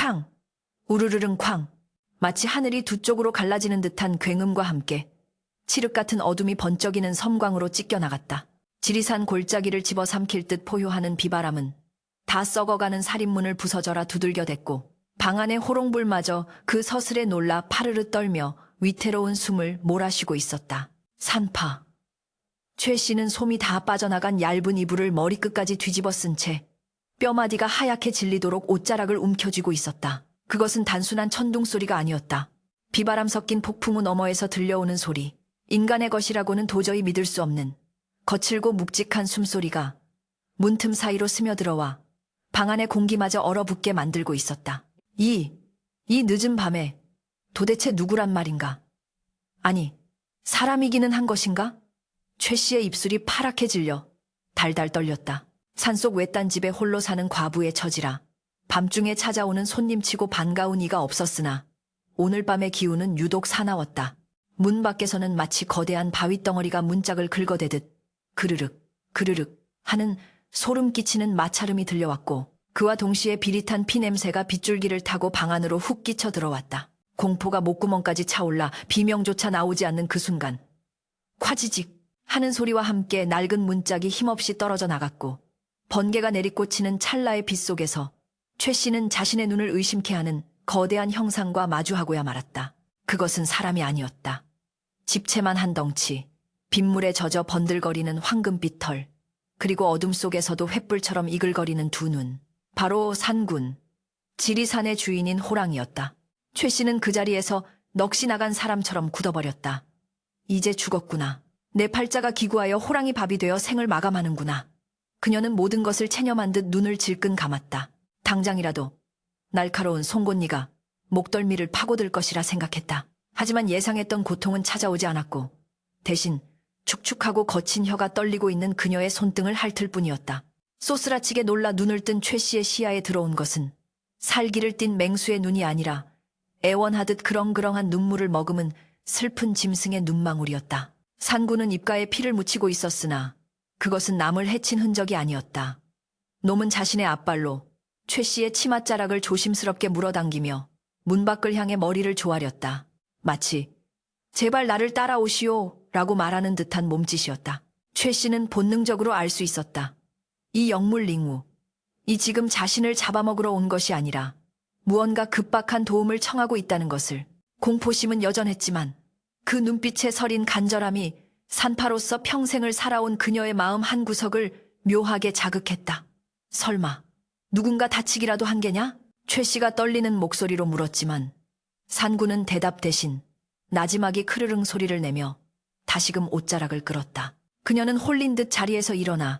쾅! 우르르릉 쾅! 마치 하늘이 두 쪽으로 갈라지는 듯한 굉음과 함께 칠흑 같은 어둠이 번쩍이는 섬광으로 찢겨나갔다. 지리산 골짜기를 집어삼킬 듯 포효하는 비바람은 다 썩어가는 살인문을 부서져라 두들겨댔고 방 안의 호롱불마저 그 서슬에 놀라 파르르 떨며 위태로운 숨을 몰아쉬고 있었다. 산파. 최 씨는 솜이 다 빠져나간 얇은 이불을 머리끝까지 뒤집어 쓴 채 뼈마디가 하얗게 질리도록 옷자락을 움켜쥐고 있었다. 그것은 단순한 천둥 소리가 아니었다. 비바람 섞인 폭풍우 너머에서 들려오는 소리. 인간의 것이라고는 도저히 믿을 수 없는 거칠고 묵직한 숨소리가 문틈 사이로 스며들어와 방 안의 공기마저 얼어붙게 만들고 있었다. 이 늦은 밤에 도대체 누구란 말인가? 아니, 사람이기는 한 것인가? 최 씨의 입술이 파랗게 질려 달달 떨렸다. 산속 외딴 집에 홀로 사는 과부의 처지라 밤중에 찾아오는 손님치고 반가운 이가 없었으나 오늘 밤의 기운은 유독 사나웠다. 문 밖에서는 마치 거대한 바위덩어리가 문짝을 긁어대듯 그르륵 그르륵 하는 소름 끼치는 마찰음이 들려왔고 그와 동시에 비릿한 피냄새가 빗줄기를 타고 방 안으로 훅 끼쳐 들어왔다. 공포가 목구멍까지 차올라 비명조차 나오지 않는 그 순간 콰지직 하는 소리와 함께 낡은 문짝이 힘없이 떨어져 나갔고 번개가 내리꽂히는 찰나의 빛 속에서 최 씨는 자신의 눈을 의심케 하는 거대한 형상과 마주하고야 말았다. 그것은 사람이 아니었다. 집채만 한 덩치, 빗물에 젖어 번들거리는 황금빛 털, 그리고 어둠 속에서도 횃불처럼 이글거리는 두 눈. 바로 산군, 지리산의 주인인 호랑이였다. 최 씨는 그 자리에서 넋이 나간 사람처럼 굳어버렸다. 이제 죽었구나. 내 팔자가 기구하여 호랑이 밥이 되어 생을 마감하는구나. 그녀는 모든 것을 체념한 듯 눈을 질끈 감았다. 당장이라도 날카로운 송곳니가 목덜미를 파고들 것이라 생각했다. 하지만 예상했던 고통은 찾아오지 않았고 대신 축축하고 거친 혀가 떨리고 있는 그녀의 손등을 핥을 뿐이었다. 쏘스라치게 놀라 눈을 뜬 최 씨의 시야에 들어온 것은 살기를 띤 맹수의 눈이 아니라 애원하듯 그렁그렁한 눈물을 머금은 슬픈 짐승의 눈망울이었다. 산군은 입가에 피를 묻히고 있었으나 그것은 남을 해친 흔적이 아니었다. 놈은 자신의 앞발로 최 씨의 치맛자락을 조심스럽게 물어당기며 문 밖을 향해 머리를 조아렸다. 마치 제발 나를 따라오시오 라고 말하는 듯한 몸짓이었다. 최 씨는 본능적으로 알 수 있었다. 이 영물링우, 이 지금 자신을 잡아먹으러 온 것이 아니라 무언가 급박한 도움을 청하고 있다는 것을. 공포심은 여전했지만 그 눈빛에 서린 간절함이 산파로서 평생을 살아온 그녀의 마음 한구석을 묘하게 자극했다. 설마 누군가 다치기라도 한 게냐? 최 씨가 떨리는 목소리로 물었지만 산군은 대답 대신 나지막이 크르릉 소리를 내며 다시금 옷자락을 끌었다. 그녀는 홀린 듯 자리에서 일어나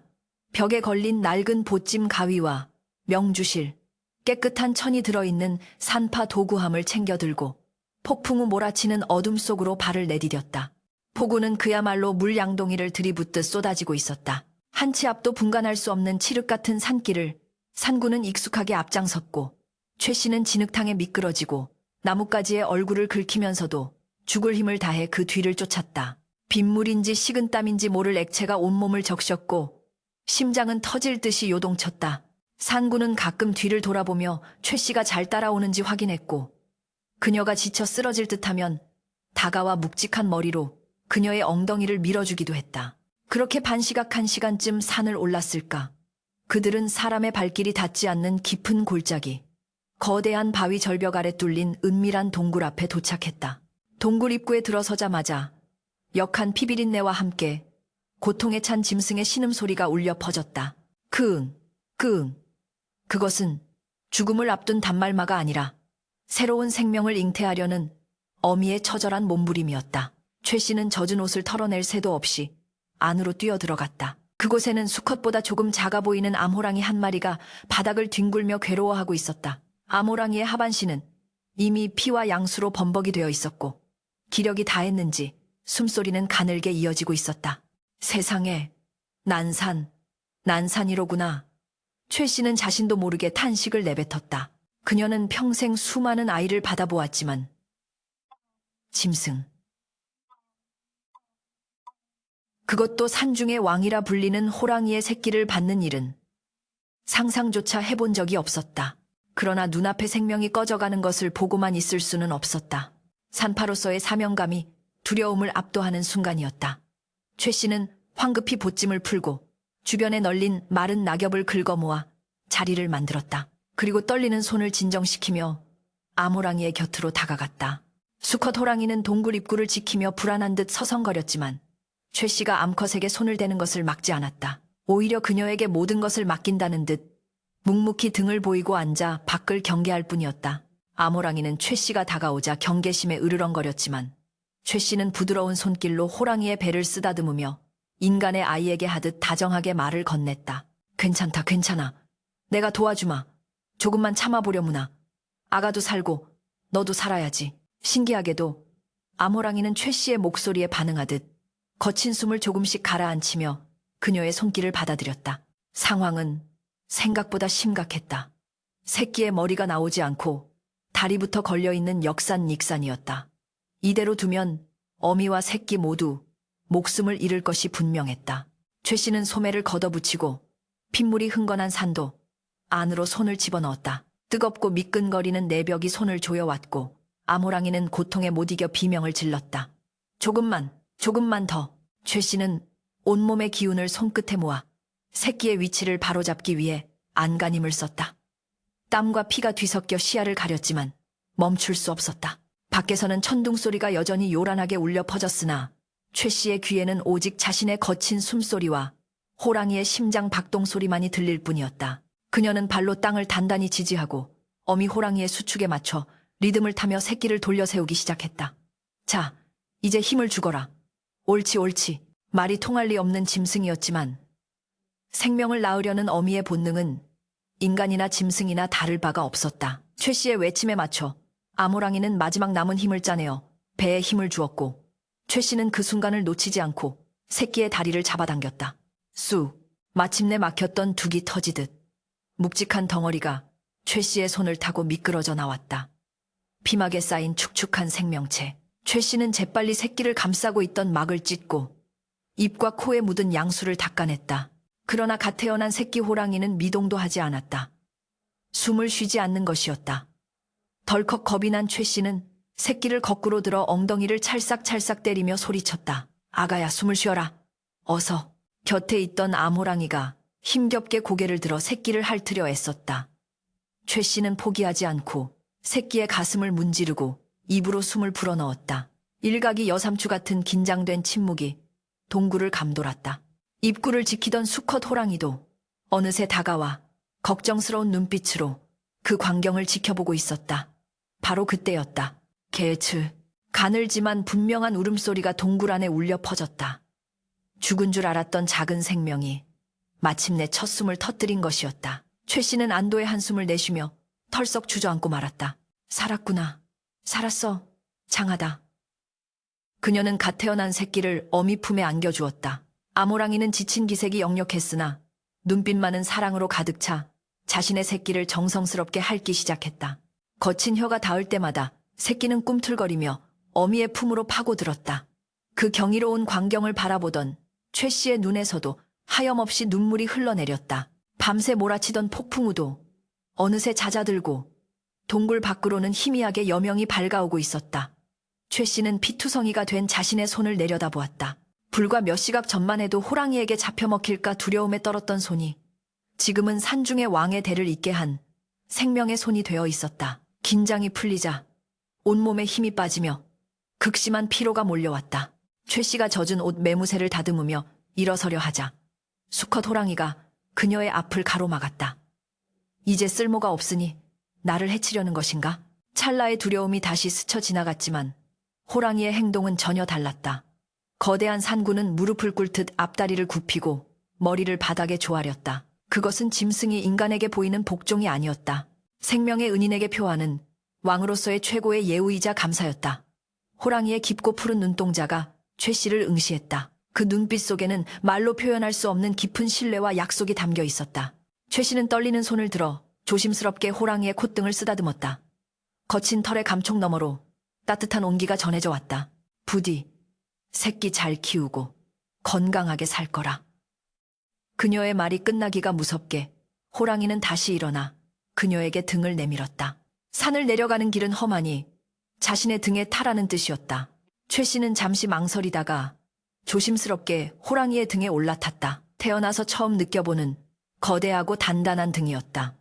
벽에 걸린 낡은 보찜 가위와 명주실, 깨끗한 천이 들어있는 산파 도구함을 챙겨 들고 폭풍우 몰아치는 어둠 속으로 발을 내디뎠다. 폭우는 그야말로 물 양동이를 들이붓듯 쏟아지고 있었다. 한 치 앞도 분간할 수 없는 칠흑 같은 산길을 산군은 익숙하게 앞장섰고 최 씨는 진흙탕에 미끄러지고 나뭇가지에 얼굴을 긁히면서도 죽을 힘을 다해 그 뒤를 쫓았다. 빗물인지 식은땀인지 모를 액체가 온몸을 적셨고 심장은 터질 듯이 요동쳤다. 산군은 가끔 뒤를 돌아보며 최 씨가 잘 따라오는지 확인했고 그녀가 지쳐 쓰러질 듯하면 다가와 묵직한 머리로 그녀의 엉덩이를 밀어주기도 했다. 그렇게 반시각 한 시간쯤 산을 올랐을까. 그들은 사람의 발길이 닿지 않는 깊은 골짜기, 거대한 바위 절벽 아래 뚫린 은밀한 동굴 앞에 도착했다. 동굴 입구에 들어서자마자 역한 피비린내와 함께 고통에 찬 짐승의 신음소리가 울려 퍼졌다. 크응, 크응. 그것은 죽음을 앞둔 단말마가 아니라 새로운 생명을 잉태하려는 어미의 처절한 몸부림이었다. 최 씨는 젖은 옷을 털어낼 새도 없이 안으로 뛰어들어갔다. 그곳에는 수컷보다 조금 작아 보이는 암호랑이 한 마리가 바닥을 뒹굴며 괴로워하고 있었다. 암호랑이의 하반신은 이미 피와 양수로 범벅이 되어 있었고 기력이 다했는지 숨소리는 가늘게 이어지고 있었다. 세상에, 난산이로구나. 최 씨는 자신도 모르게 탄식을 내뱉었다. 그녀는 평생 수많은 아이를 받아보았지만 짐승, 그것도 산중의 왕이라 불리는 호랑이의 새끼를 받는 일은 상상조차 해본 적이 없었다. 그러나 눈앞에 생명이 꺼져가는 것을 보고만 있을 수는 없었다. 산파로서의 사명감이 두려움을 압도하는 순간이었다. 최 씨는 황급히 보찜을 풀고 주변에 널린 마른 낙엽을 긁어 모아 자리를 만들었다. 그리고 떨리는 손을 진정시키며 암호랑이의 곁으로 다가갔다. 수컷 호랑이는 동굴 입구를 지키며 불안한 듯 서성거렸지만 최 씨가 암컷에게 손을 대는 것을 막지 않았다. 오히려 그녀에게 모든 것을 맡긴다는 듯 묵묵히 등을 보이고 앉아 밖을 경계할 뿐이었다. 암호랑이는 최 씨가 다가오자 경계심에 으르렁거렸지만 최 씨는 부드러운 손길로 호랑이의 배를 쓰다듬으며 인간의 아이에게 하듯 다정하게 말을 건넸다. 괜찮다, 괜찮아. 내가 도와주마. 조금만 참아보려무나. 아가도 살고 너도 살아야지. 신기하게도 암호랑이는 최 씨의 목소리에 반응하듯 거친 숨을 조금씩 가라앉히며 그녀의 손길을 받아들였다. 상황은 생각보다 심각했다. 새끼의 머리가 나오지 않고 다리부터 걸려있는 역산익산이었다. 이대로 두면 어미와 새끼 모두 목숨을 잃을 것이 분명했다. 최 씨는 소매를 걷어붙이고 핏물이 흥건한 산도 안으로 손을 집어넣었다. 뜨겁고 미끈거리는 내벽이 손을 조여왔고 암호랑이는 고통에 못 이겨 비명을 질렀다. 조금만 더. 최 씨는 온몸의 기운을 손끝에 모아 새끼의 위치를 바로잡기 위해 안간힘을 썼다. 땀과 피가 뒤섞여 시야를 가렸지만 멈출 수 없었다. 밖에서는 천둥 소리가 여전히 요란하게 울려 퍼졌으나 최 씨의 귀에는 오직 자신의 거친 숨소리와 호랑이의 심장 박동 소리만이 들릴 뿐이었다. 그녀는 발로 땅을 단단히 지지하고 어미 호랑이의 수축에 맞춰 리듬을 타며 새끼를 돌려 세우기 시작했다. 자, 이제 힘을 주거라. 옳지. 말이 통할 리 없는 짐승이었지만 생명을 낳으려는 어미의 본능은 인간이나 짐승이나 다를 바가 없었다. 최 씨의 외침에 맞춰 암호랑이는 마지막 남은 힘을 짜내어 배에 힘을 주었고 최 씨는 그 순간을 놓치지 않고 새끼의 다리를 잡아당겼다. 마침내 막혔던 둑이 터지듯 묵직한 덩어리가 최 씨의 손을 타고 미끄러져 나왔다. 피막에 쌓인 축축한 생명체. 최 씨는 재빨리 새끼를 감싸고 있던 막을 찢고 입과 코에 묻은 양수를 닦아냈다. 그러나 갓 태어난 새끼 호랑이는 미동도 하지 않았다. 숨을 쉬지 않는 것이었다. 덜컥 겁이 난 최 씨는 새끼를 거꾸로 들어 엉덩이를 찰싹찰싹 때리며 소리쳤다. 아가야, 숨을 쉬어라. 어서. 곁에 있던 암호랑이가 힘겹게 고개를 들어 새끼를 핥으려 애썼다. 최 씨는 포기하지 않고 새끼의 가슴을 문지르고 입으로 숨을 불어넣었다. 일각이 여삼추 같은 긴장된 침묵이 동굴을 감돌았다. 입구를 지키던 수컷 호랑이도 어느새 다가와 걱정스러운 눈빛으로 그 광경을 지켜보고 있었다. 바로 그때였다. 가늘지만 분명한 울음소리가 동굴 안에 울려 퍼졌다. 죽은 줄 알았던 작은 생명이 마침내 첫 숨을 터뜨린 것이었다. 최 씨는 안도의 한숨을 내쉬며 털썩 주저앉고 말았다. 살았구나. 살았어. 장하다. 그녀는 갓 태어난 새끼를 어미 품에 안겨주었다. 암호랑이는 지친 기색이 역력했으나 눈빛만은 사랑으로 가득 차 자신의 새끼를 정성스럽게 핥기 시작했다. 거친 혀가 닿을 때마다 새끼는 꿈틀거리며 어미의 품으로 파고들었다. 그 경이로운 광경을 바라보던 최 씨의 눈에서도 하염없이 눈물이 흘러내렸다. 밤새 몰아치던 폭풍우도 어느새 잦아들고 동굴 밖으로는 희미하게 여명이 밝아오고 있었다. 최 씨는 피투성이가 된 자신의 손을 내려다보았다. 불과 몇 시각 전만 해도 호랑이에게 잡혀먹힐까 두려움에 떨었던 손이 지금은 산중의 왕의 대를 잇게 한 생명의 손이 되어 있었다. 긴장이 풀리자 온몸에 힘이 빠지며 극심한 피로가 몰려왔다. 최 씨가 젖은 옷 매무새를 다듬으며 일어서려 하자 수컷 호랑이가 그녀의 앞을 가로막았다. 이제 쓸모가 없으니 나를 해치려는 것인가? 찰나의 두려움이 다시 스쳐 지나갔지만 호랑이의 행동은 전혀 달랐다. 거대한 산구는 무릎을 꿇듯 앞다리를 굽히고 머리를 바닥에 조아렸다. 그것은 짐승이 인간에게 보이는 복종이 아니었다. 생명의 은인에게 표하는 왕으로서의 최고의 예우이자 감사였다. 호랑이의 깊고 푸른 눈동자가 최 씨를 응시했다. 그 눈빛 속에는 말로 표현할 수 없는 깊은 신뢰와 약속이 담겨 있었다. 최 씨는 떨리는 손을 들어 조심스럽게 호랑이의 콧등을 쓰다듬었다. 거친 털의 감촉 너머로 따뜻한 온기가 전해져 왔다. 부디 새끼 잘 키우고 건강하게 살 거라. 그녀의 말이 끝나기가 무섭게 호랑이는 다시 일어나 그녀에게 등을 내밀었다. 산을 내려가는 길은 험하니 자신의 등에 타라는 뜻이었다. 최 씨는 잠시 망설이다가 조심스럽게 호랑이의 등에 올라탔다. 태어나서 처음 느껴보는 거대하고 단단한 등이었다.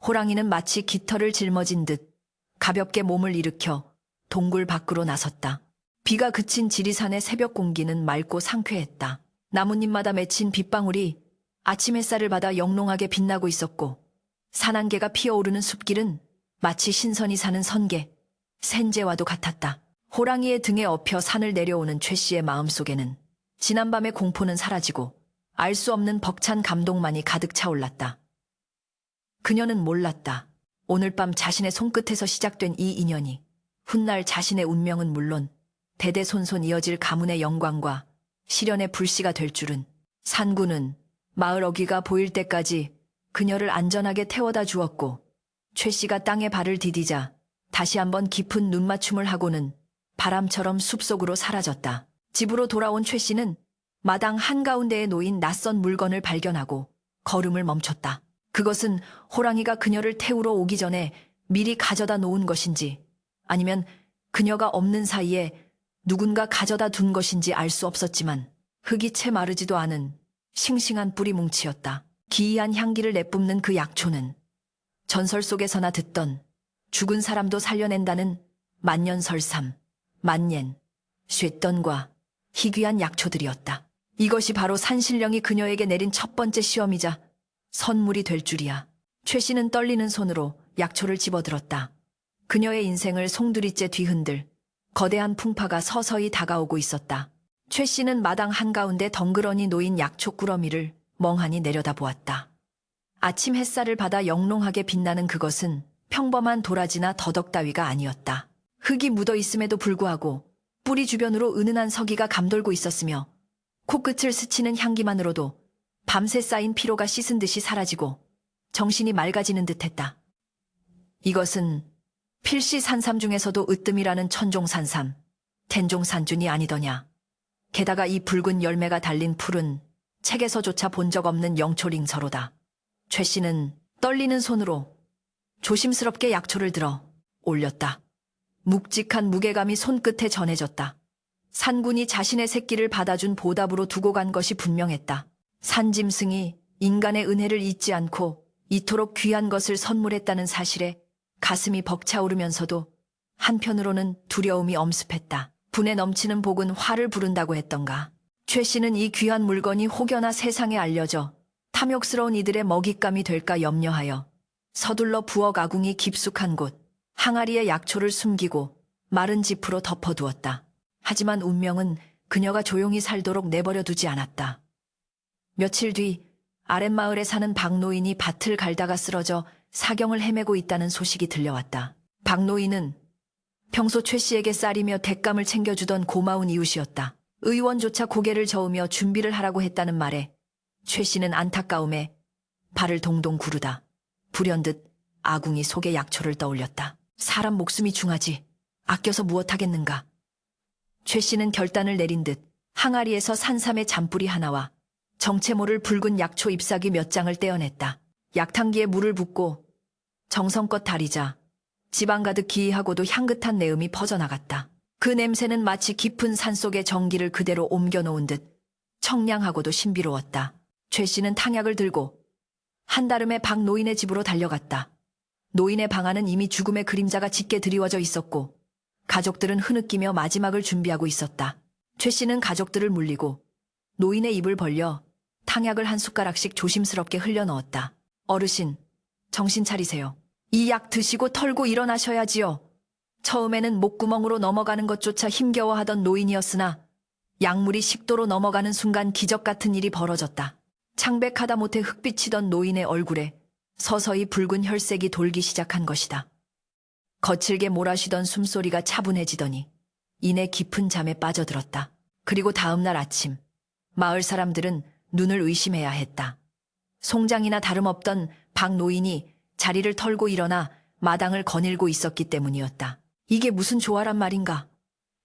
호랑이는 마치 깃털을 짊어진 듯 가볍게 몸을 일으켜 동굴 밖으로 나섰다. 비가 그친 지리산의 새벽 공기는 맑고 상쾌했다. 나뭇잎마다 맺힌 빗방울이 아침 햇살을 받아 영롱하게 빛나고 있었고 산안개가 피어오르는 숲길은 마치 신선이 사는 선계, 센제와도 같았다. 호랑이의 등에 업혀 산을 내려오는 최 씨의 마음속에는 지난밤의 공포는 사라지고 알 수 없는 벅찬 감동만이 가득 차올랐다. 그녀는 몰랐다. 오늘 밤 자신의 손끝에서 시작된 이 인연이 훗날 자신의 운명은 물론 대대손손 이어질 가문의 영광과 시련의 불씨가 될 줄은. 산구는 마을 어귀가 보일 때까지 그녀를 안전하게 태워다 주었고 최 씨가 땅에 발을 디디자 다시 한번 깊은 눈맞춤을 하고는 바람처럼 숲속으로 사라졌다. 집으로 돌아온 최 씨는 마당 한가운데에 놓인 낯선 물건을 발견하고 걸음을 멈췄다. 그것은 호랑이가 그녀를 태우러 오기 전에 미리 가져다 놓은 것인지 아니면 그녀가 없는 사이에 누군가 가져다 둔 것인지 알 수 없었지만 흙이 채 마르지도 않은 싱싱한 뿌리 뭉치였다. 기이한 향기를 내뿜는 그 약초는 전설 속에서나 듣던 죽은 사람도 살려낸다는 만년설삼, 만옌, 쇠던과 희귀한 약초들이었다. 이것이 바로 산신령이 그녀에게 내린 첫 번째 시험이자 선물이 될 줄이야. 최 씨는 떨리는 손으로 약초를 집어들었다. 그녀의 인생을 송두리째 뒤흔들 거대한 풍파가 서서히 다가오고 있었다. 최 씨는 마당 한가운데 덩그러니 놓인 약초 꾸러미를 멍하니 내려다보았다. 아침 햇살을 받아 영롱하게 빛나는 그것은 평범한 도라지나 더덕 따위가 아니었다. 흙이 묻어 있음에도 불구하고 뿌리 주변으로 은은한 서기가 감돌고 있었으며 코끝을 스치는 향기만으로도 밤새 쌓인 피로가 씻은 듯이 사라지고 정신이 맑아지는 듯했다. 이것은 필시 산삼 중에서도 으뜸이라는 천종산삼, 텐종산준이 아니더냐. 게다가 이 붉은 열매가 달린 풀은 책에서조차 본 적 없는 영초링서로다. 최 씨는 떨리는 손으로 조심스럽게 약초를 들어 올렸다. 묵직한 무게감이 손끝에 전해졌다. 산군이 자신의 새끼를 받아준 보답으로 두고 간 것이 분명했다. 산짐승이 인간의 은혜를 잊지 않고 이토록 귀한 것을 선물했다는 사실에 가슴이 벅차오르면서도 한편으로는 두려움이 엄습했다. 분에 넘치는 복은 화를 부른다고 했던가. 최 씨는 이 귀한 물건이 혹여나 세상에 알려져 탐욕스러운 이들의 먹잇감이 될까 염려하여 서둘러 부엌 아궁이 깊숙한 곳 항아리에 약초를 숨기고 마른 지프로 덮어두었다. 하지만 운명은 그녀가 조용히 살도록 내버려 두지 않았다. 며칠 뒤 아랫마을에 사는 박노인이 밭을 갈다가 쓰러져 사경을 헤매고 있다는 소식이 들려왔다. 박노인은 평소 최 씨에게 쌀이며 뎃감을 챙겨주던 고마운 이웃이었다. 의원조차 고개를 저으며 준비를 하라고 했다는 말에 최 씨는 안타까움에 발을 동동 구르다 불현듯 아궁이 속에 약초를 떠올렸다. 사람 목숨이 중하지 아껴서 무엇하겠는가. 최 씨는 결단을 내린 듯 항아리에서 산삼의 잔뿌리 하나와 정체 모를 붉은 약초 잎사귀 몇 장을 떼어냈다. 약탕기에 물을 붓고 정성껏 다리자 집안 가득 기이하고도 향긋한 내음이 퍼져나갔다. 그 냄새는 마치 깊은 산속의 정기를 그대로 옮겨놓은 듯 청량하고도 신비로웠다. 최 씨는 탕약을 들고 한달음에 박 노인의 집으로 달려갔다. 노인의 방 안은 이미 죽음의 그림자가 짙게 드리워져 있었고 가족들은 흐느끼며 마지막을 준비하고 있었다. 최 씨는 가족들을 물리고 노인의 입을 벌려 탕약을 한 숟가락씩 조심스럽게 흘려 넣었다. 어르신, 정신 차리세요. 이 약 드시고 털고 일어나셔야지요. 처음에는 목구멍으로 넘어가는 것조차 힘겨워하던 노인이었으나 약물이 식도로 넘어가는 순간 기적 같은 일이 벌어졌다. 창백하다 못해 흑빛이던 노인의 얼굴에 서서히 붉은 혈색이 돌기 시작한 것이다. 거칠게 몰아쉬던 숨소리가 차분해지더니 이내 깊은 잠에 빠져들었다. 그리고 다음 날 아침 마을 사람들은 눈을 의심해야 했다. 송장이나 다름없던 박 노인이 자리를 털고 일어나 마당을 거닐고 있었기 때문이었다. 이게 무슨 조화란 말인가.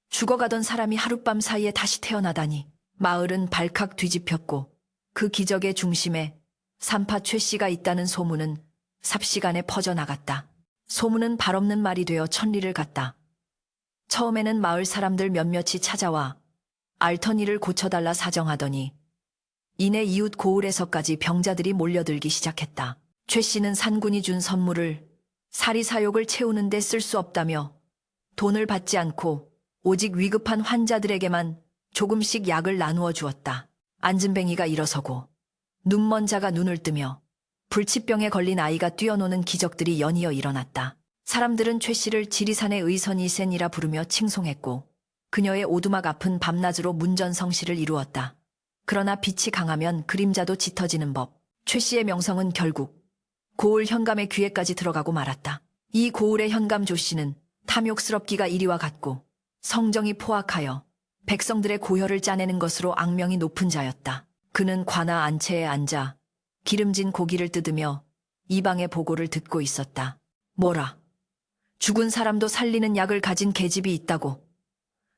죽어가던 사람이 하룻밤 사이에 다시 태어나다니. 마을은 발칵 뒤집혔고 그 기적의 중심에 산파 최 씨가 있다는 소문은 삽시간에 퍼져나갔다. 소문은 발없는 말이 되어 천리를 갔다. 처음에는 마을 사람들 몇몇이 찾아와 알터니를 고쳐달라 사정하더니 이내 이웃 고을에서까지 병자들이 몰려들기 시작했다. 최 씨는 산군이 준 선물을 사리사욕을 채우는 데 쓸 수 없다며 돈을 받지 않고 오직 위급한 환자들에게만 조금씩 약을 나누어 주었다. 안진뱅이가 일어서고 눈먼 자가 눈을 뜨며 불치병에 걸린 아이가 뛰어노는 기적들이 연이어 일어났다. 사람들은 최 씨를 지리산의 의선이 센이라 부르며 칭송했고 그녀의 오두막 앞은 밤낮으로 문전성시를 이루었다. 그러나 빛이 강하면 그림자도 짙어지는 법. 최 씨의 명성은 결국 고을 현감의 귀에까지 들어가고 말았다. 이 고을의 현감 조 씨는 탐욕스럽기가 이리와 같고 성정이 포악하여 백성들의 고혈을 짜내는 것으로 악명이 높은 자였다. 그는 관아 안채에 앉아 기름진 고기를 뜯으며 이방의 보고를 듣고 있었다. 뭐라? 죽은 사람도 살리는 약을 가진 계집이 있다고.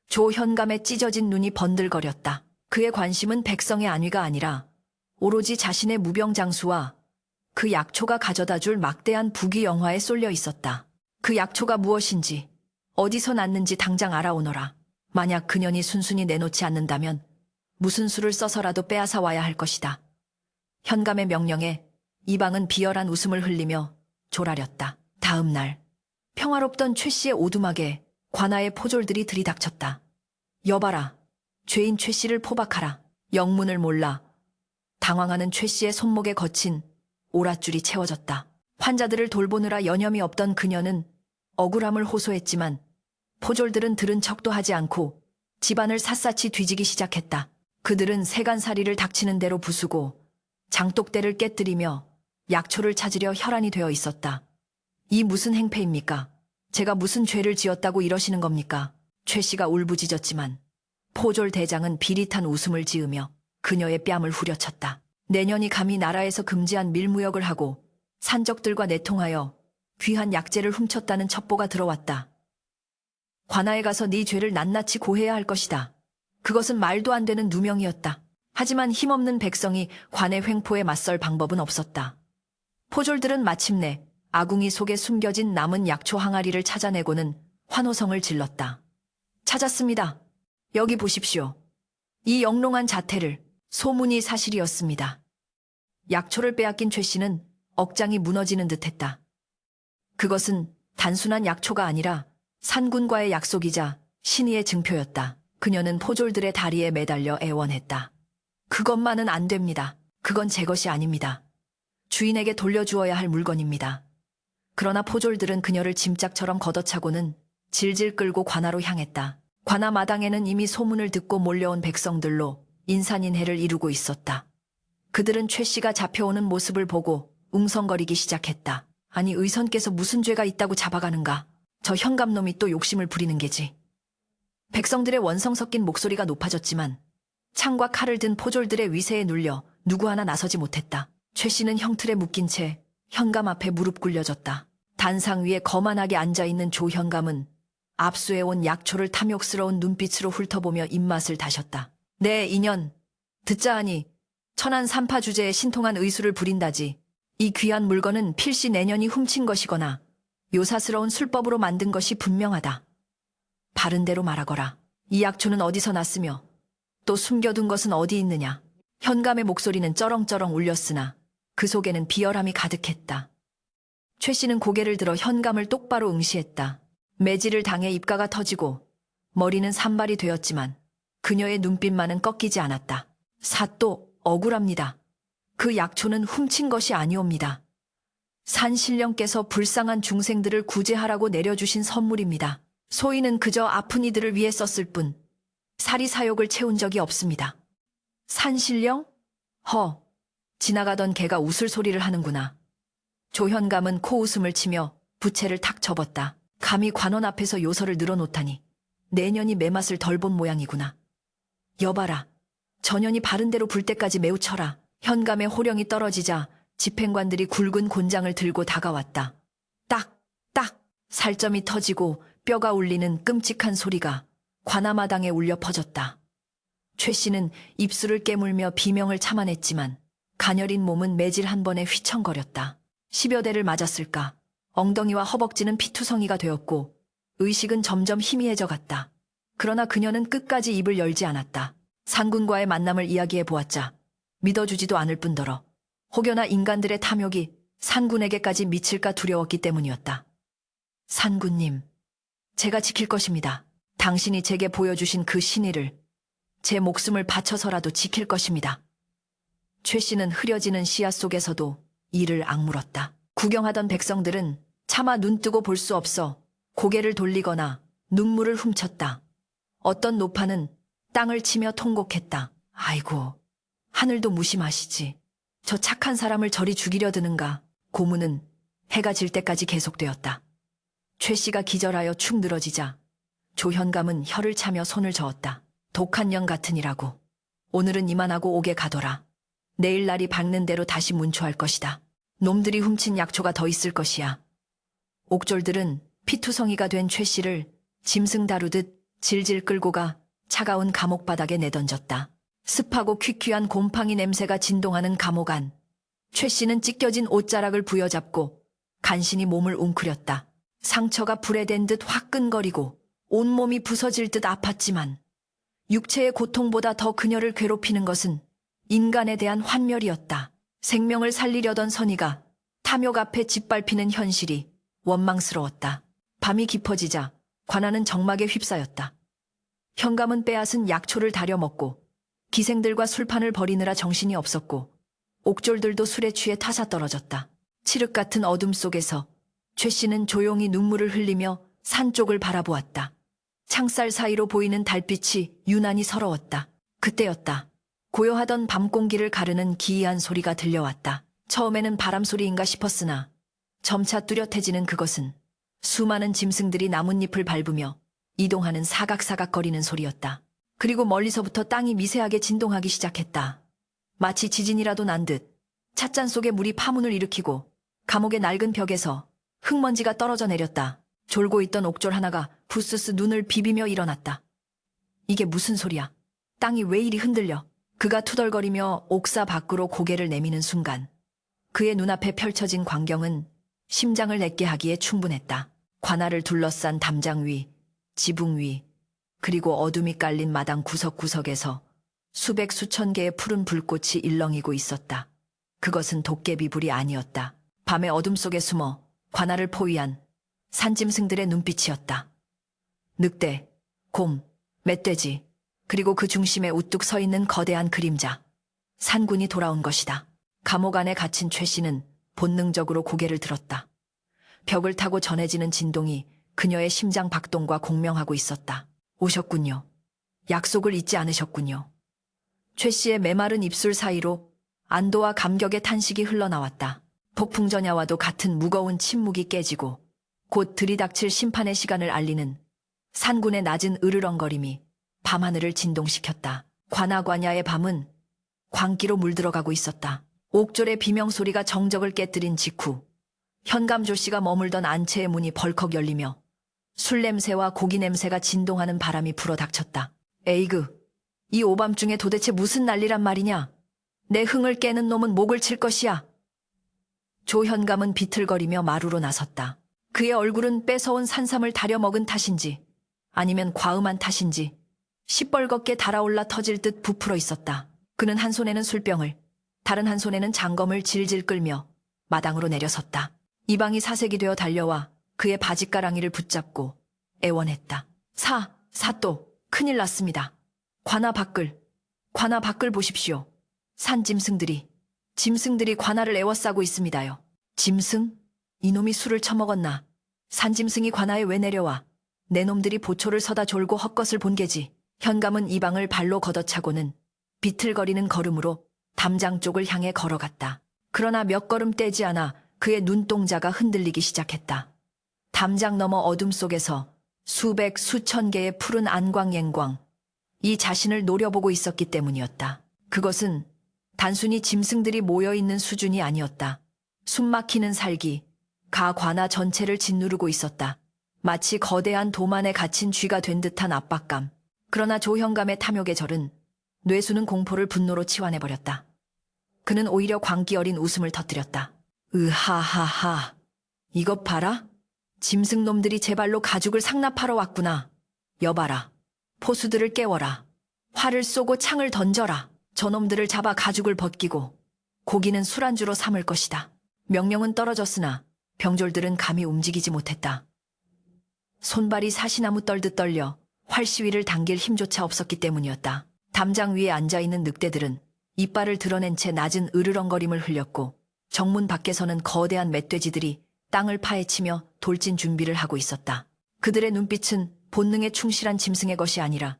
조 현감의 찢어진 눈이 번들거렸다. 그의 관심은 백성의 안위가 아니라 오로지 자신의 무병장수와 그 약초가 가져다 줄 막대한 부귀 영화에 쏠려 있었다. 그 약초가 무엇인지 어디서 났는지 당장 알아오너라. 만약 그년이 순순히 내놓지 않는다면 무슨 수를 써서라도 빼앗아 와야 할 것이다. 현감의 명령에 이방은 비열한 웃음을 흘리며 졸아렸다. 다음 날 평화롭던 최 씨의 오두막에 관아의 포졸들이 들이닥쳤다. 여봐라. 죄인 최 씨를 포박하라. 영문을 몰라 당황하는 최 씨의 손목에 거친 오랏줄이 채워졌다. 환자들을 돌보느라 여념이 없던 그녀는 억울함을 호소했지만 포졸들은 들은 척도 하지 않고 집안을 샅샅이 뒤지기 시작했다. 그들은 세간살이를 닥치는 대로 부수고 장독대를 깨뜨리며 약초를 찾으려 혈안이 되어 있었다. 이 무슨 행패입니까? 제가 무슨 죄를 지었다고 이러시는 겁니까? 최 씨가 울부짖었지만 포졸 대장은 비릿한 웃음을 지으며 그녀의 뺨을 후려쳤다. 내년이 감히 나라에서 금지한 밀무역을 하고 산적들과 내통하여 귀한 약재를 훔쳤다는 첩보가 들어왔다. 관아에 가서 네 죄를 낱낱이 고해야 할 것이다. 그것은 말도 안 되는 누명이었다. 하지만 힘없는 백성이 관의 횡포에 맞설 방법은 없었다. 포졸들은 마침내 아궁이 속에 숨겨진 남은 약초 항아리를 찾아내고는 환호성을 질렀다. 찾았습니다. 여기 보십시오. 이 영롱한 자태를. 소문이 사실이었습니다. 약초를 빼앗긴 최 씨는 억장이 무너지는 듯했다. 그것은 단순한 약초가 아니라 산군과의 약속이자 신의의 증표였다. 그녀는 포졸들의 다리에 매달려 애원했다. 그것만은 안 됩니다. 그건 제 것이 아닙니다. 주인에게 돌려주어야 할 물건입니다. 그러나 포졸들은 그녀를 짐짝처럼 걷어차고는 질질 끌고 관아로 향했다. 관아 마당에는 이미 소문을 듣고 몰려온 백성들로 인산인해를 이루고 있었다. 그들은 최 씨가 잡혀오는 모습을 보고 웅성거리기 시작했다. 아니 의선께서 무슨 죄가 있다고 잡아가는가? 저 현감놈이 또 욕심을 부리는 게지. 백성들의 원성 섞인 목소리가 높아졌지만 창과 칼을 든 포졸들의 위세에 눌려 누구 하나 나서지 못했다. 최 씨는 형틀에 묶인 채 현감 앞에 무릎 꿇려졌다. 단상 위에 거만하게 앉아있는 조 현감은 압수해온 약초를 탐욕스러운 눈빛으로 훑어보며 입맛을 다셨다. 네, 인연. 듣자 하니 천안 삼파 주제에 신통한 의술을 부린다지. 이 귀한 물건은 필시 내년이 훔친 것이거나 요사스러운 술법으로 만든 것이 분명하다. 바른 대로 말하거라. 이 약초는 어디서 났으며 또 숨겨둔 것은 어디 있느냐. 현감의 목소리는 쩌렁쩌렁 울렸으나 그 속에는 비열함이 가득했다. 최 씨는 고개를 들어 현감을 똑바로 응시했다. 매질을 당해 입가가 터지고 머리는 산발이 되었지만 그녀의 눈빛만은 꺾이지 않았다. 사또 억울합니다. 그 약초는 훔친 것이 아니옵니다. 산신령께서 불쌍한 중생들을 구제하라고 내려주신 선물입니다. 소인은 그저 아픈 이들을 위해 썼을 뿐 사리사욕을 채운 적이 없습니다. 산신령? 허, 지나가던 개가 웃을 소리를 하는구나. 조현감은 코웃음을 치며 부채를 탁 접었다. 감히 관원 앞에서 요설을 늘어놓다니 내년이 매맛을 덜 본 모양이구나. 여봐라. 전연이 바른대로 불 때까지 매우 쳐라. 현감의 호령이 떨어지자 집행관들이 굵은 곤장을 들고 다가왔다. 딱, 딱, 살점이 터지고 뼈가 울리는 끔찍한 소리가 관아마당에 울려 퍼졌다. 최 씨는 입술을 깨물며 비명을 참아냈지만 가녀린 몸은 매질 한 번에 휘청거렸다. 10여 대를 맞았을까. 엉덩이와 허벅지는 피투성이가 되었고 의식은 점점 희미해져 갔다. 그러나 그녀는 끝까지 입을 열지 않았다. 산군과의 만남을 이야기해 보았자 믿어주지도 않을 뿐더러 혹여나 인간들의 탐욕이 산군에게까지 미칠까 두려웠기 때문이었다. 산군님, 제가 지킬 것입니다. 당신이 제게 보여주신 그 신의를 제 목숨을 바쳐서라도 지킬 것입니다. 최 씨는 흐려지는 시야 속에서도 이를 악물었다. 구경하던 백성들은 차마 눈뜨고 볼 수 없어 고개를 돌리거나 눈물을 훔쳤다. 어떤 노파는 땅을 치며 통곡했다. 아이고, 하늘도 무심하시지. 저 착한 사람을 저리 죽이려 드는가. 고문은 해가 질 때까지 계속되었다. 최 씨가 기절하여 축 늘어지자 조현감은 혀를 차며 손을 저었다. 독한 영 같으니라고. 오늘은 이만하고 옥에 가둬라. 내일 날이 밝는 대로 다시 문초할 것이다. 놈들이 훔친 약초가 더 있을 것이야. 옥졸들은 피투성이가 된 최 씨를 짐승 다루듯 질질 끌고 가 차가운 감옥 바닥에 내던졌다. 습하고 퀴퀴한 곰팡이 냄새가 진동하는 감옥 안. 최 씨는 찢겨진 옷자락을 부여잡고 간신히 몸을 웅크렸다. 상처가 불에 댄 듯 화끈거리고 온몸이 부서질 듯 아팠지만 육체의 고통보다 더 그녀를 괴롭히는 것은 인간에 대한 환멸이었다. 생명을 살리려던 선의가 탐욕 앞에 짓밟히는 현실이 원망스러웠다. 밤이 깊어지자 관아는 정막에 휩싸였다. 현감은 빼앗은 약초를 다려 먹고 기생들과 술판을 벌이느라 정신이 없었고 옥졸들도 술에 취해 타사떨어졌다. 칠흑 같은 어둠 속에서 최 씨는 조용히 눈물을 흘리며 산 쪽을 바라보았다. 창살 사이로 보이는 달빛이 유난히 서러웠다. 그때였다. 고요하던 밤 공기를 가르는 기이한 소리가 들려왔다. 처음에는 바람 소리인가 싶었으나 점차 뚜렷해지는 그것은 수많은 짐승들이 나뭇잎을 밟으며 이동하는 사각사각거리는 소리였다. 그리고 멀리서부터 땅이 미세하게 진동하기 시작했다. 마치 지진이라도 난 듯 찻잔 속에 물이 파문을 일으키고 감옥의 낡은 벽에서 흙먼지가 떨어져 내렸다. 졸고 있던 옥졸 하나가 부스스 눈을 비비며 일어났다. 이게 무슨 소리야? 땅이 왜 이리 흔들려? 그가 투덜거리며 옥사 밖으로 고개를 내미는 순간 그의 눈앞에 펼쳐진 광경은 심장을 내게 하기에 충분했다. 관아를 둘러싼 담장 위, 지붕 위, 그리고 어둠이 깔린 마당 구석구석에서 수백 수천 개의 푸른 불꽃이 일렁이고 있었다. 그것은 도깨비불이 아니었다. 밤의 어둠 속에 숨어 관아를 포위한 산짐승들의 눈빛이었다. 늑대, 곰, 멧돼지, 그리고 그 중심에 우뚝 서 있는 거대한 그림자. 산군이 돌아온 것이다. 감옥 안에 갇힌 최 씨는 본능적으로 고개를 들었다. 벽을 타고 전해지는 진동이 그녀의 심장 박동과 공명하고 있었다. 오셨군요. 약속을 잊지 않으셨군요. 최 씨의 메마른 입술 사이로 안도와 감격의 탄식이 흘러나왔다. 폭풍전야와도 같은 무거운 침묵이 깨지고 곧 들이닥칠 심판의 시간을 알리는 산군의 낮은 으르렁거림이 밤하늘을 진동시켰다. 관아관야의 밤은 광기로 물들어가고 있었다. 옥졸의 비명소리가 정적을 깨뜨린 직후 현감조 씨가 머물던 안채의 문이 벌컥 열리며 술 냄새와 고기 냄새가 진동하는 바람이 불어닥쳤다. 에이그, 이 오밤중에 도대체 무슨 난리란 말이냐? 내 흥을 깨는 놈은 목을 칠 것이야. 조현감은 비틀거리며 마루로 나섰다. 그의 얼굴은 뺏어온 산삼을 다려먹은 탓인지 아니면 과음한 탓인지 시뻘겋게 달아올라 터질 듯 부풀어 있었다. 그는 한 손에는 술병을, 다른 한 손에는 장검을 질질 끌며 마당으로 내려섰다. 이방이 사색이 되어 달려와 그의 바짓가랑이를 붙잡고 애원했다. 사또, 큰일 났습니다. 관아 밖을 보십시오. 산 짐승들이 관아를 애워싸고 있습니다요. 짐승? 이놈이 술을 처먹었나? 산짐승이 관아에 왜 내려와? 내 놈들이 보초를 서다 졸고 헛것을 본 게지. 현감은 이방을 발로 걷어차고는 비틀거리는 걸음으로 담장 쪽을 향해 걸어갔다. 그러나 몇 걸음 떼지 않아 그의 눈동자가 흔들리기 시작했다. 담장 너머 어둠 속에서 수백 수천 개의 푸른 안광앵광, 이 자신을 노려보고 있었기 때문이었다. 그것은 단순히 짐승들이 모여있는 수준이 아니었다. 숨막히는 살기, 가 관아 전체를 짓누르고 있었다. 마치 거대한 도만에 갇힌 쥐가 된 듯한 압박감. 그러나 조현감의 탐욕의 절은 뇌수는 공포를 분노로 치환해버렸다. 그는 오히려 광기 어린 웃음을 터뜨렸다. 으하하하. 이것 봐라. 짐승놈들이 제 발로 가죽을 상납하러 왔구나. 여봐라. 포수들을 깨워라. 활을 쏘고 창을 던져라. 저놈들을 잡아 가죽을 벗기고 고기는 술안주로 삼을 것이다. 명령은 떨어졌으나 병졸들은 감히 움직이지 못했다. 손발이 사시나무 떨듯 떨려 활시위를 당길 힘조차 없었기 때문이었다. 담장 위에 앉아있는 늑대들은 이빨을 드러낸 채 낮은 으르렁거림을 흘렸고 정문 밖에서는 거대한 멧돼지들이 땅을 파헤치며 돌진 준비를 하고 있었다. 그들의 눈빛은 본능에 충실한 짐승의 것이 아니라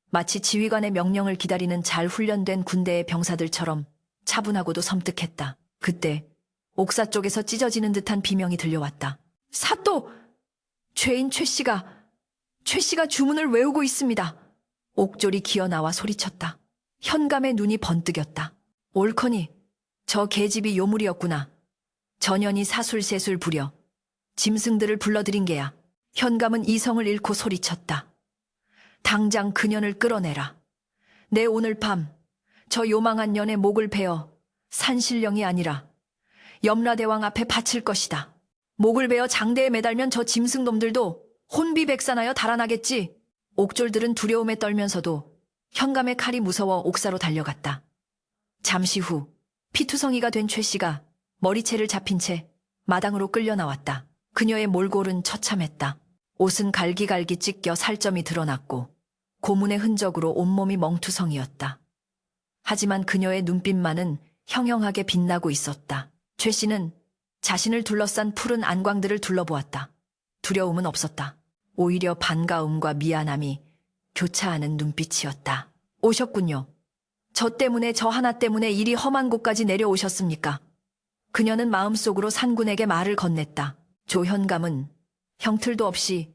마치 지휘관의 명령을 기다리는 잘 훈련된 군대의 병사들처럼 차분하고도 섬뜩했다. 그때 옥사 쪽에서 찢어지는 듯한 비명이 들려왔다. 사또! 죄인 최 씨가 주문을 외우고 있습니다. 옥졸이 기어나와 소리쳤다. 현감의 눈이 번뜩였다. 옳거니 저 계집이 요물이었구나. 전연이 사술세술 부려 짐승들을 불러들인 게야. 현감은 이성을 잃고 소리쳤다. 당장 그년을 끌어내라. 내 오늘 밤 저 요망한 년의 목을 베어 산신령이 아니라 염라대왕 앞에 바칠 것이다. 목을 베어 장대에 매달면 저 짐승놈들도 혼비백산하여 달아나겠지. 옥졸들은 두려움에 떨면서도 현감의 칼이 무서워 옥사로 달려갔다. 잠시 후 피투성이가 된 최 씨가 머리채를 잡힌 채 마당으로 끌려 나왔다. 그녀의 몰골은 처참했다. 옷은 갈기갈기 찢겨 살점이 드러났고 고문의 흔적으로 온몸이 멍투성이었다. 하지만 그녀의 눈빛만은 형형하게 빛나고 있었다. 최 씨는 자신을 둘러싼 푸른 안광들을 둘러보았다. 두려움은 없었다. 오히려 반가움과 미안함이 교차하는 눈빛이었다. 오셨군요. 저 때문에 저 하나 때문에 이리 험한 곳까지 내려오셨습니까? 그녀는 마음속으로 산군에게 말을 건넸다. 조현감은 형틀도 없이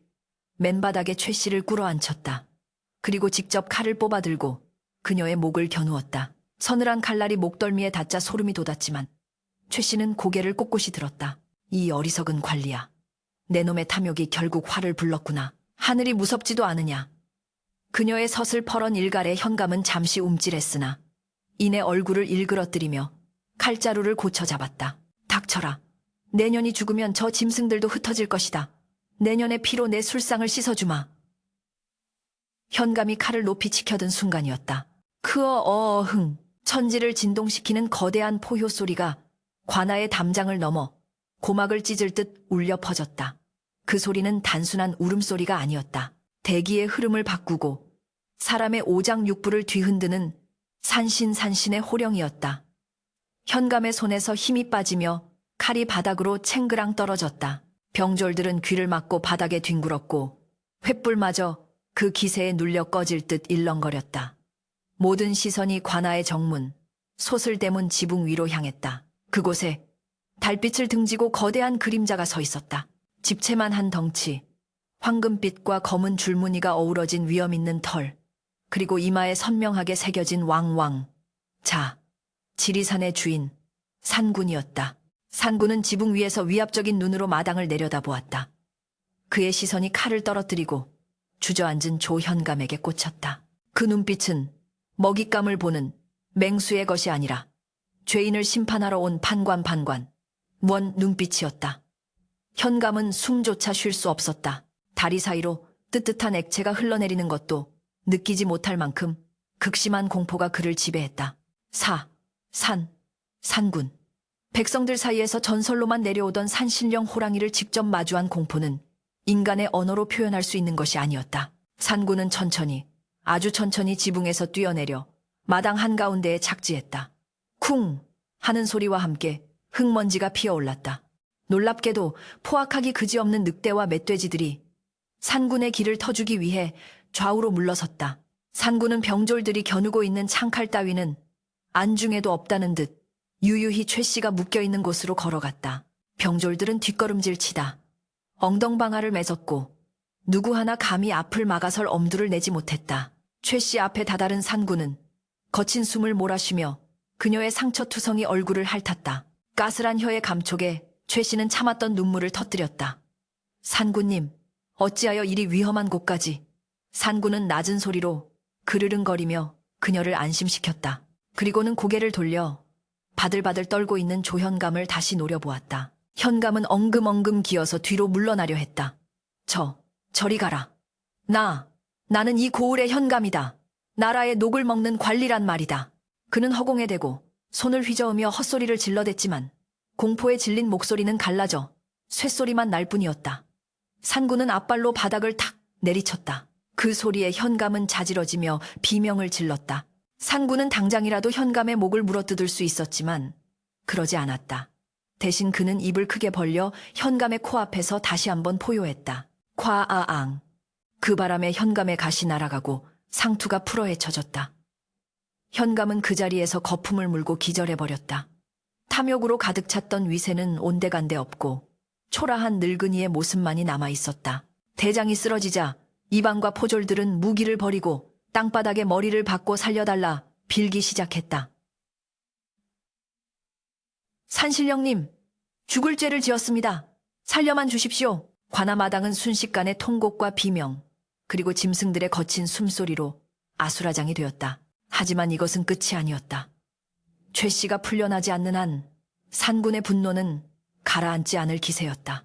맨바닥에 최 씨를 꿇어앉혔다. 그리고 직접 칼을 뽑아들고 그녀의 목을 겨누었다. 서늘한 칼날이 목덜미에 닿자 소름이 돋았지만 최 씨는 고개를 꼿꼿이 들었다. 이 어리석은 관리야. 내 놈의 탐욕이 결국 화를 불렀구나. 하늘이 무섭지도 않으냐. 그녀의 서슬퍼런 일갈에 현감은 잠시 움찔했으나 이내 얼굴을 일그러뜨리며 칼자루를 고쳐 잡았다. 닥쳐라. 내년이 죽으면 저 짐승들도 흩어질 것이다. 내년의 피로 내 술상을 씻어주마. 현감이 칼을 높이 치켜든 순간이었다. 크어어흥. 천지를 진동시키는 거대한 포효 소리가 관아의 담장을 넘어 고막을 찢을 듯 울려 퍼졌다. 그 소리는 단순한 울음소리가 아니었다. 대기의 흐름을 바꾸고 사람의 오장육부를 뒤흔드는 산신산신의 호령이었다. 현감의 손에서 힘이 빠지며 칼이 바닥으로 챙그랑 떨어졌다. 병졸들은 귀를 막고 바닥에 뒹굴었고 횃불마저 그 기세에 눌려 꺼질 듯 일렁거렸다. 모든 시선이 관아의 정문, 소슬대문 지붕 위로 향했다. 그곳에 달빛을 등지고 거대한 그림자가 서 있었다. 집채만 한 덩치, 황금빛과 검은 줄무늬가 어우러진 위험 있는 털, 그리고 이마에 선명하게 새겨진 왕왕. 자, 지리산의 주인, 산군이었다. 산군은 지붕 위에서 위압적인 눈으로 마당을 내려다보았다. 그의 시선이 칼을 떨어뜨리고 주저앉은 조현감에게 꽂혔다. 그 눈빛은 먹잇감을 보는 맹수의 것이 아니라 죄인을 심판하러 온 판관 원 눈빛이었다. 현감은 숨조차 쉴 수 없었다. 다리 사이로 뜨뜻한 액체가 흘러내리는 것도 느끼지 못할 만큼 극심한 공포가 그를 지배했다. 산군. 백성들 사이에서 전설로만 내려오던 산신령 호랑이를 직접 마주한 공포는 인간의 언어로 표현할 수 있는 것이 아니었다. 산군은 천천히, 아주 천천히 지붕에서 뛰어내려 마당 한가운데에 착지했다. 쿵 하는 소리와 함께 흙먼지가 피어올랐다. 놀랍게도 포악하기 그지없는 늑대와 멧돼지들이 산군의 길을 터주기 위해 좌우로 물러섰다. 산군은 병졸들이 겨누고 있는 창칼 따위는 안중에도 없다는 듯 유유히 최 씨가 묶여있는 곳으로 걸어갔다. 병졸들은 뒷걸음질 치다 엉덩방아를 매섰고 누구 하나 감히 앞을 막아설 엄두를 내지 못했다. 최 씨 앞에 다다른 산군은 거친 숨을 몰아쉬며 그녀의 상처투성이 얼굴을 핥았다. 까슬한 혀의 감촉에 최 씨는 참았던 눈물을 터뜨렸다. 산군님, 어찌하여 이리 위험한 곳까지. 산군은 낮은 소리로 그르릉거리며 그녀를 안심시켰다. 그리고는 고개를 돌려 바들바들 떨고 있는 조현감을 다시 노려보았다. 현감은 엉금엉금 기어서 뒤로 물러나려 했다. 저리 가라. 나는 이 고을의 현감이다. 나라의 녹을 먹는 관리란 말이다. 그는 허공에 대고 손을 휘저으며 헛소리를 질러댔지만 공포에 질린 목소리는 갈라져 쇳소리만 날 뿐이었다. 산군은 앞발로 바닥을 탁 내리쳤다. 그 소리에 현감은 자지러지며 비명을 질렀다. 산군은 당장이라도 현감의 목을 물어뜯을 수 있었지만 그러지 않았다. 대신 그는 입을 크게 벌려 현감의 코앞에서 다시 한번 포효했다. 콰아앙. 그 바람에 현감의 가시 날아가고 상투가 풀어헤쳐졌다. 현감은 그 자리에서 거품을 물고 기절해버렸다. 탐욕으로 가득 찼던 위세는 온데간데 없고 초라한 늙은이의 모습만이 남아있었다. 대장이 쓰러지자 이방과 포졸들은 무기를 버리고 땅바닥에 머리를 박고 살려달라 빌기 시작했다. 산신령님, 죽을 죄를 지었습니다. 살려만 주십시오. 관아마당은 순식간에 통곡과 비명, 그리고 짐승들의 거친 숨소리로 아수라장이 되었다. 하지만 이것은 끝이 아니었다. 최 씨가 풀려나지 않는 한 산군의 분노는 가라앉지 않을 기세였다.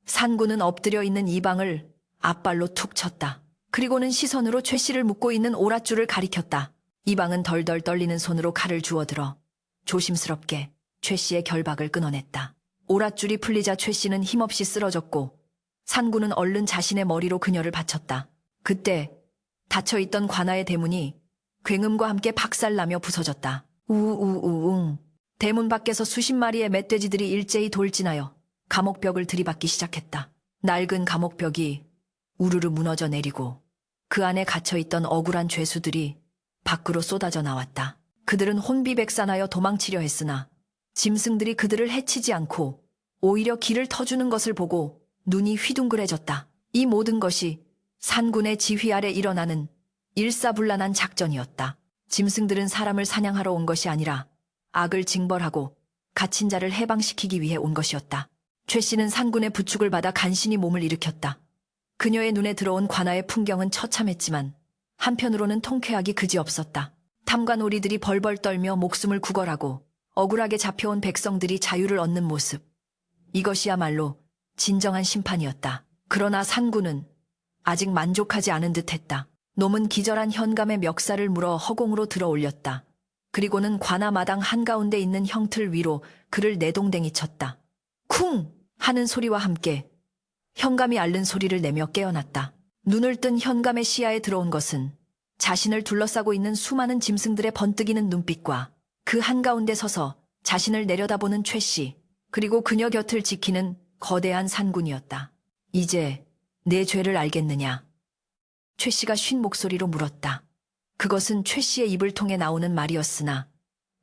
산군은 엎드려 있는 이방을 앞발로 툭 쳤다. 그리고는 시선으로 최 씨를 묶고 있는 오랏줄을 가리켰다. 이방은 덜덜 떨리는 손으로 칼을 주워들어 조심스럽게 최 씨의 결박을 끊어냈다. 오랏줄이 풀리자 최 씨는 힘없이 쓰러졌고 산군은 얼른 자신의 머리로 그녀를 받쳤다. 그때 닫혀있던 관아의 대문이 굉음과 함께 박살나며 부서졌다. 우우우웅. 대문 밖에서 수십 마리의 멧돼지들이 일제히 돌진하여 감옥벽을 들이받기 시작했다. 낡은 감옥벽이 우르르 무너져 내리고 그 안에 갇혀있던 억울한 죄수들이 밖으로 쏟아져 나왔다. 그들은 혼비백산하여 도망치려 했으나 짐승들이 그들을 해치지 않고 오히려 길을 터주는 것을 보고 눈이 휘둥그레졌다. 이 모든 것이 산군의 지휘 아래 일어나는 일사불란한 작전이었다. 짐승들은 사람을 사냥하러 온 것이 아니라 악을 징벌하고 갇힌 자를 해방시키기 위해 온 것이었다. 최 씨는 산군의 부축을 받아 간신히 몸을 일으켰다. 그녀의 눈에 들어온 관아의 풍경은 처참했지만 한편으로는 통쾌하기 그지없었다. 탐관오리들이 벌벌 떨며 목숨을 구걸하고 억울하게 잡혀온 백성들이 자유를 얻는 모습. 이것이야말로 진정한 심판이었다. 그러나 산군은 아직 만족하지 않은 듯했다. 놈은 기절한 현감의 멱살을 물어 허공으로 들어 올렸다. 그리고는 관아 마당 한가운데 있는 형틀 위로 그를 내동댕이 쳤다. 쿵! 하는 소리와 함께 현감이 앓는 소리를 내며 깨어났다. 눈을 뜬 현감의 시야에 들어온 것은 자신을 둘러싸고 있는 수많은 짐승들의 번뜩이는 눈빛과 그 한가운데 서서 자신을 내려다보는 최 씨, 그리고 그녀 곁을 지키는 거대한 산군이었다. 이제 내 죄를 알겠느냐? 최 씨가 쉰 목소리로 물었다. 그것은 최 씨의 입을 통해 나오는 말이었으나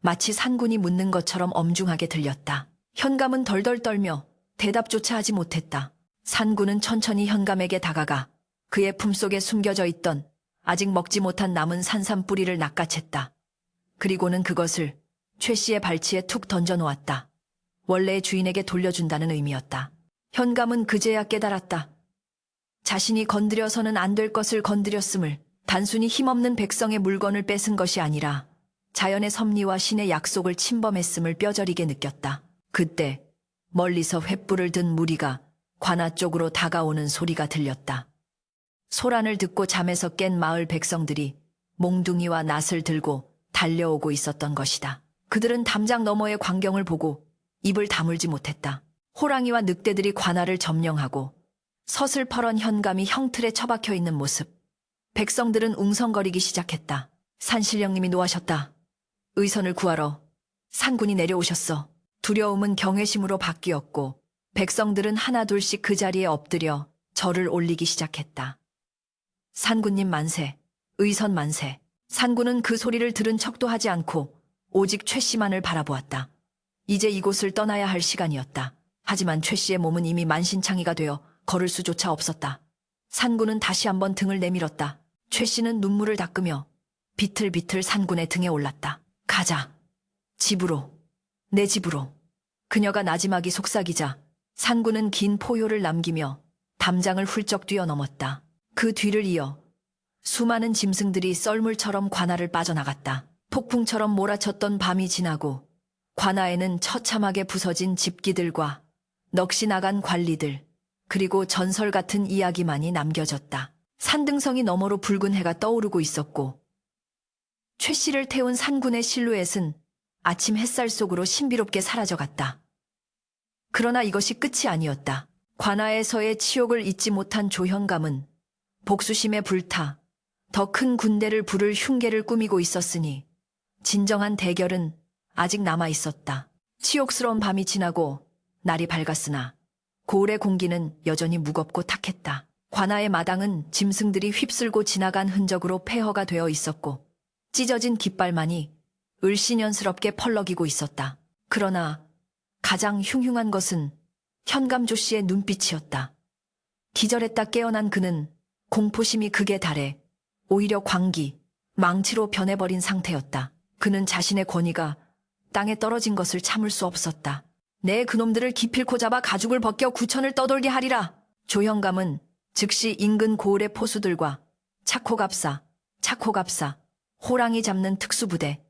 마치 산군이 묻는 것처럼 엄중하게 들렸다. 현감은 덜덜 떨며 대답조차 하지 못했다. 산군은 천천히 현감에게 다가가 그의 품속에 숨겨져 있던 아직 먹지 못한 남은 산삼뿌리를 낚아챘다. 그리고는 그것을 최 씨의 발치에 툭 던져놓았다. 원래의 주인에게 돌려준다는 의미였다. 현감은 그제야 깨달았다. 자신이 건드려서는 안 될 것을 건드렸음을, 단순히 힘없는 백성의 물건을 뺏은 것이 아니라 자연의 섭리와 신의 약속을 침범했음을 뼈저리게 느꼈다. 그때 멀리서 횃불을 든 무리가 관아 쪽으로 다가오는 소리가 들렸다. 소란을 듣고 잠에서 깬 마을 백성들이 몽둥이와 낫을 들고 달려오고 있었던 것이다. 그들은 담장 너머의 광경을 보고 입을 다물지 못했다. 호랑이와 늑대들이 관아를 점령하고 서슬퍼런 현감이 형틀에 처박혀 있는 모습. 백성들은 웅성거리기 시작했다. 산신령님이 노하셨다. 의선을 구하러 산군이 내려오셨어. 두려움은 경외심으로 바뀌었고 백성들은 하나둘씩 그 자리에 엎드려 절을 올리기 시작했다. 산군님 만세, 의선 만세. 산군은 그 소리를 들은 척도 하지 않고 오직 최 씨만을 바라보았다. 이제 이곳을 떠나야 할 시간이었다. 하지만 최 씨의 몸은 이미 만신창이가 되어 걸을 수조차 없었다. 산군은 다시 한번 등을 내밀었다. 최 씨는 눈물을 닦으며 비틀비틀 산군의 등에 올랐다. 가자. 집으로. 내 집으로. 그녀가 나지막이 속삭이자 산군은 긴 포효를 남기며 담장을 훌쩍 뛰어넘었다. 그 뒤를 이어 수많은 짐승들이 썰물처럼 관아를 빠져나갔다. 폭풍처럼 몰아쳤던 밤이 지나고 관아에는 처참하게 부서진 집기들과 넋이 나간 관리들, 그리고 전설 같은 이야기만이 남겨졌다. 산등성이 너머로 붉은 해가 떠오르고 있었고 최 씨를 태운 산군의 실루엣은 아침 햇살 속으로 신비롭게 사라져갔다. 그러나 이것이 끝이 아니었다. 관아에서의 치욕을 잊지 못한 조현감은 복수심에 불타 더 큰 군대를 부를 흉계를 꾸미고 있었으니 진정한 대결은 아직 남아 있었다. 치욕스러운 밤이 지나고 날이 밝았으나 고을의 공기는 여전히 무겁고 탁했다. 관아의 마당은 짐승들이 휩쓸고 지나간 흔적으로 폐허가 되어 있었고 찢어진 깃발만이 을씨년스럽게 펄럭이고 있었다. 그러나 가장 흉흉한 것은 현감조 씨의 눈빛이었다. 기절했다 깨어난 그는 공포심이 극에 달해 오히려 광기, 망치로 변해버린 상태였다. 그는 자신의 권위가 땅에 떨어진 것을 참을 수 없었다. 내 그놈들을 기필코 잡아 가죽을 벗겨 구천을 떠돌게 하리라. 조현감은 즉시 인근 고을의 포수들과 차코갑사, 호랑이 잡는 특수부대,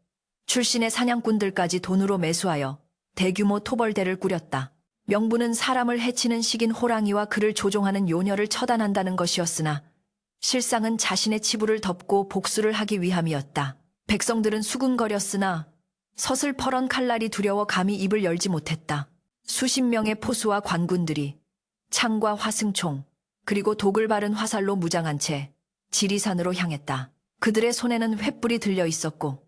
출신의 사냥꾼들까지 돈으로 매수하여 대규모 토벌대를 꾸렸다. 명분은 사람을 해치는 식인 호랑이와 그를 조종하는 요녀를 처단한다는 것이었으나 실상은 자신의 치부를 덮고 복수를 하기 위함이었다. 백성들은 수군거렸으나 서슬퍼런 칼날이 두려워 감히 입을 열지 못했다. 수십 명의 포수와 관군들이 창과 화승총 그리고 독을 바른 화살로 무장한 채 지리산으로 향했다. 그들의 손에는 횃불이 들려 있었고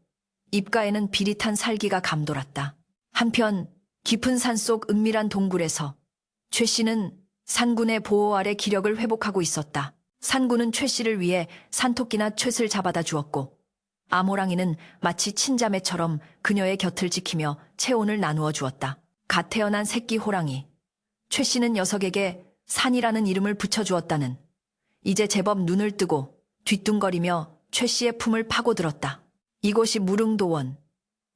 입가에는 비릿한 살기가 감돌았다. 한편 깊은 산속 은밀한 동굴에서 최 씨는 산군의 보호 아래 기력을 회복하고 있었다. 산군은 최 씨를 위해 산토끼나 쇳을 잡아다 주었고 암호랑이는 마치 친자매처럼 그녀의 곁을 지키며 체온을 나누어 주었다. 갓 태어난 새끼 호랑이, 최 씨는 녀석에게 산이라는 이름을 붙여주었다는 이제 제법 눈을 뜨고 뒤뚱거리며 최 씨의 품을 파고들었다. 이곳이 무릉도원,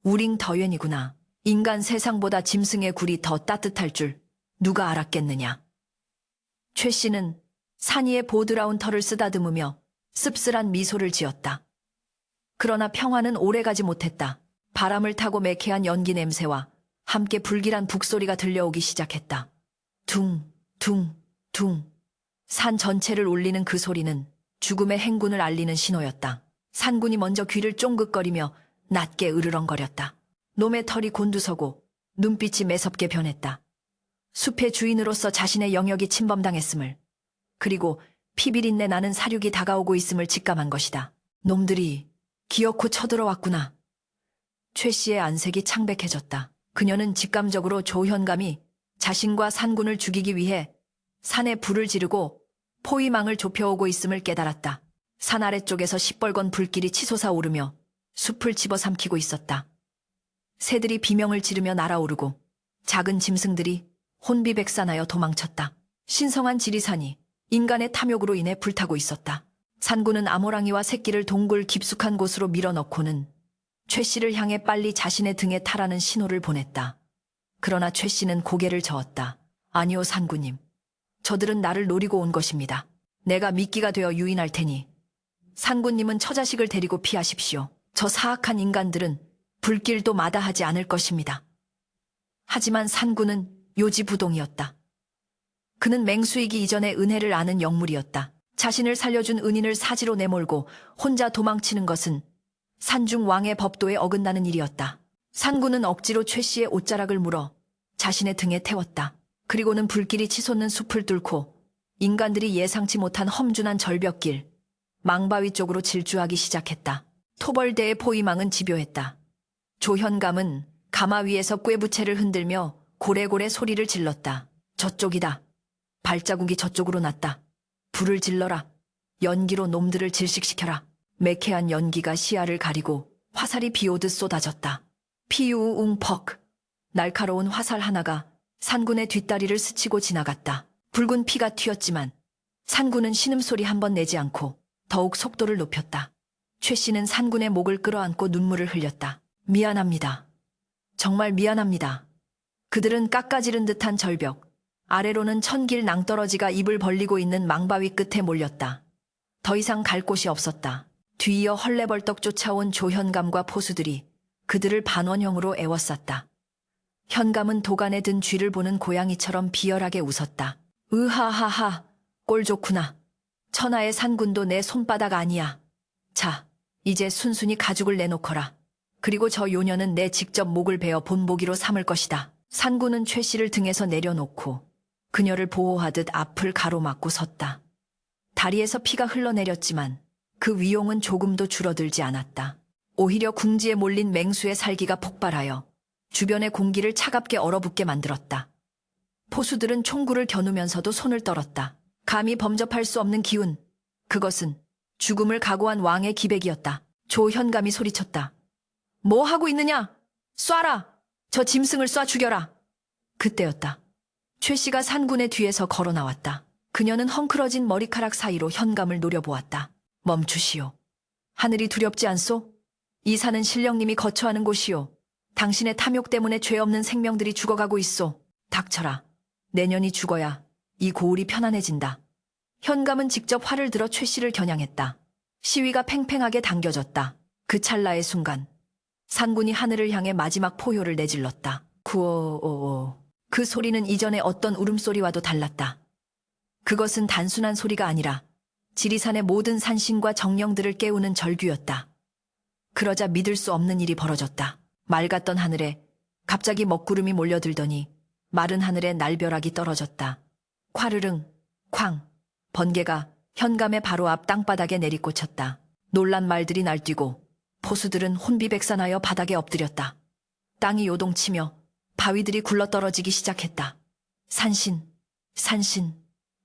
우링더연이구나. 인간 세상보다 짐승의 굴이 더 따뜻할 줄 누가 알았겠느냐. 최 씨는 산이의 보드라운 털을 쓰다듬으며 씁쓸한 미소를 지었다. 그러나 평화는 오래가지 못했다. 바람을 타고 매캐한 연기 냄새와 함께 불길한 북소리가 들려오기 시작했다. 둥, 둥, 둥. 산 전체를 울리는 그 소리는 죽음의 행군을 알리는 신호였다. 산군이 먼저 귀를 쫑긋거리며 낮게 으르렁거렸다. 놈의 털이 곤두서고 눈빛이 매섭게 변했다. 숲의 주인으로서 자신의 영역이 침범당했음을, 그리고 피비린내 나는 사륙이 다가오고 있음을 직감한 것이다. 놈들이 기어코 쳐들어왔구나. 최 씨의 안색이 창백해졌다. 그녀는 직감적으로 조현감이 자신과 산군을 죽이기 위해 산에 불을 지르고 포위망을 좁혀오고 있음을 깨달았다. 산 아래쪽에서 시뻘건 불길이 치솟아 오르며 숲을 집어삼키고 있었다. 새들이 비명을 지르며 날아오르고 작은 짐승들이 혼비백산하여 도망쳤다. 신성한 지리산이 인간의 탐욕으로 인해 불타고 있었다. 산군은 암호랑이와 새끼를 동굴 깊숙한 곳으로 밀어넣고는 최 씨를 향해 빨리 자신의 등에 타라는 신호를 보냈다. 그러나 최 씨는 고개를 저었다. 아니요, 산군님. 저들은 나를 노리고 온 것입니다. 내가 미끼가 되어 유인할 테니 산군님은 처자식을 데리고 피하십시오. 저 사악한 인간들은 불길도 마다하지 않을 것입니다. 하지만 산군은 요지부동이었다. 그는 맹수이기 이전에 은혜를 아는 영물이었다. 자신을 살려준 은인을 사지로 내몰고 혼자 도망치는 것은 산중 왕의 법도에 어긋나는 일이었다. 산군은 억지로 최 씨의 옷자락을 물어 자신의 등에 태웠다. 그리고는 불길이 치솟는 숲을 뚫고 인간들이 예상치 못한 험준한 절벽길, 망바위 쪽으로 질주하기 시작했다. 토벌대의 포위망은 집요했다. 조현감은 가마 위에서 꾀부채를 흔들며 고래고래 소리를 질렀다. 저쪽이다. 발자국이 저쪽으로 났다. 불을 질러라. 연기로 놈들을 질식시켜라. 매캐한 연기가 시야를 가리고 화살이 비오듯 쏟아졌다. 피우웅 퍽. 날카로운 화살 하나가 산군의 뒷다리를 스치고 지나갔다. 붉은 피가 튀었지만 산군은 신음소리 한 번 내지 않고 더욱 속도를 높였다. 최 씨는 산군의 목을 끌어안고 눈물을 흘렸다. 미안합니다. 정말 미안합니다. 그들은 깎아지른 듯한 절벽, 아래로는 천길 낭떠러지가 입을 벌리고 있는 망바위 끝에 몰렸다. 더 이상 갈 곳이 없었다. 뒤이어 헐레벌떡 쫓아온 조현감과 포수들이 그들을 반원형으로 에워쌌다. 현감은 도간에 든 쥐를 보는 고양이처럼 비열하게 웃었다. 으하하하, 꼴 좋구나. 천하의 산군도 내 손바닥 아니야. 자, 이제 순순히 가죽을 내놓거라. 그리고 저 요녀는 내 직접 목을 베어 본보기로 삼을 것이다. 산군은 최 씨를 등에서 내려놓고 그녀를 보호하듯 앞을 가로막고 섰다. 다리에서 피가 흘러내렸지만 그 위용은 조금도 줄어들지 않았다. 오히려 궁지에 몰린 맹수의 살기가 폭발하여 주변의 공기를 차갑게 얼어붙게 만들었다. 포수들은 총구를 겨누면서도 손을 떨었다. 감히 범접할 수 없는 기운. 그것은 죽음을 각오한 왕의 기백이었다. 조현감이 소리쳤다. 뭐 하고 있느냐? 쏴라! 저 짐승을 쏴 죽여라! 그때였다. 최 씨가 산군의 뒤에서 걸어 나왔다. 그녀는 헝클어진 머리카락 사이로 현감을 노려보았다. 멈추시오. 하늘이 두렵지 않소? 이 산은 신령님이 거처하는 곳이오. 당신의 탐욕 때문에 죄 없는 생명들이 죽어가고 있소. 닥쳐라. 내년이 죽어야 이 고을이 편안해진다. 현감은 직접 활을 들어 최 씨를 겨냥했다. 시위가 팽팽하게 당겨졌다. 그 찰나의 순간 산군이 하늘을 향해 마지막 포효를 내질렀다. 구오오오. 그 소리는 이전의 어떤 울음소리와도 달랐다. 그것은 단순한 소리가 아니라 지리산의 모든 산신과 정령들을 깨우는 절규였다. 그러자 믿을 수 없는 일이 벌어졌다. 맑았던 하늘에 갑자기 먹구름이 몰려들더니 마른 하늘에 날벼락이 떨어졌다. 콰르릉, 쾅, 번개가 현감의 바로 앞 땅바닥에 내리꽂혔다. 놀란 말들이 날뛰고 포수들은 혼비백산하여 바닥에 엎드렸다. 땅이 요동치며 바위들이 굴러떨어지기 시작했다. 산신, 산신,